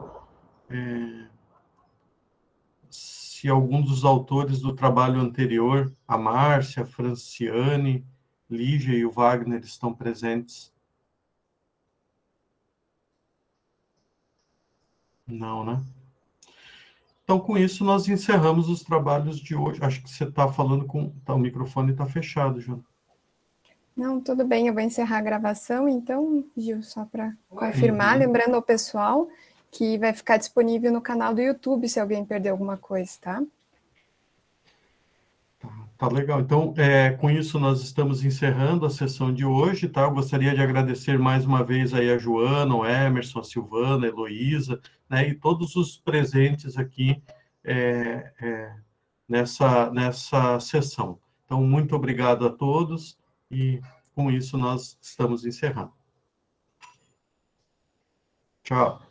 algum dos autores do trabalho anterior, a Márcia, a Franciane, Lígia e o Wagner estão presentes. Não, né? Então, com isso, nós encerramos os trabalhos de hoje. Acho que você está falando com... o microfone está fechado, Joana. Não, tudo bem, eu vou encerrar a gravação, então, Gil, só para confirmar, lembrando ao pessoal que vai ficar disponível no canal do YouTube, se alguém perder alguma coisa, tá? Tá legal. Então, com isso, nós estamos encerrando a sessão de hoje, tá? Eu gostaria de agradecer mais uma vez aí a Joana, o Emerson, a Silvana, a Heloísa, né? E todos os presentes aqui nessa sessão. Então, muito obrigado a todos e, com isso, nós estamos encerrando. Tchau.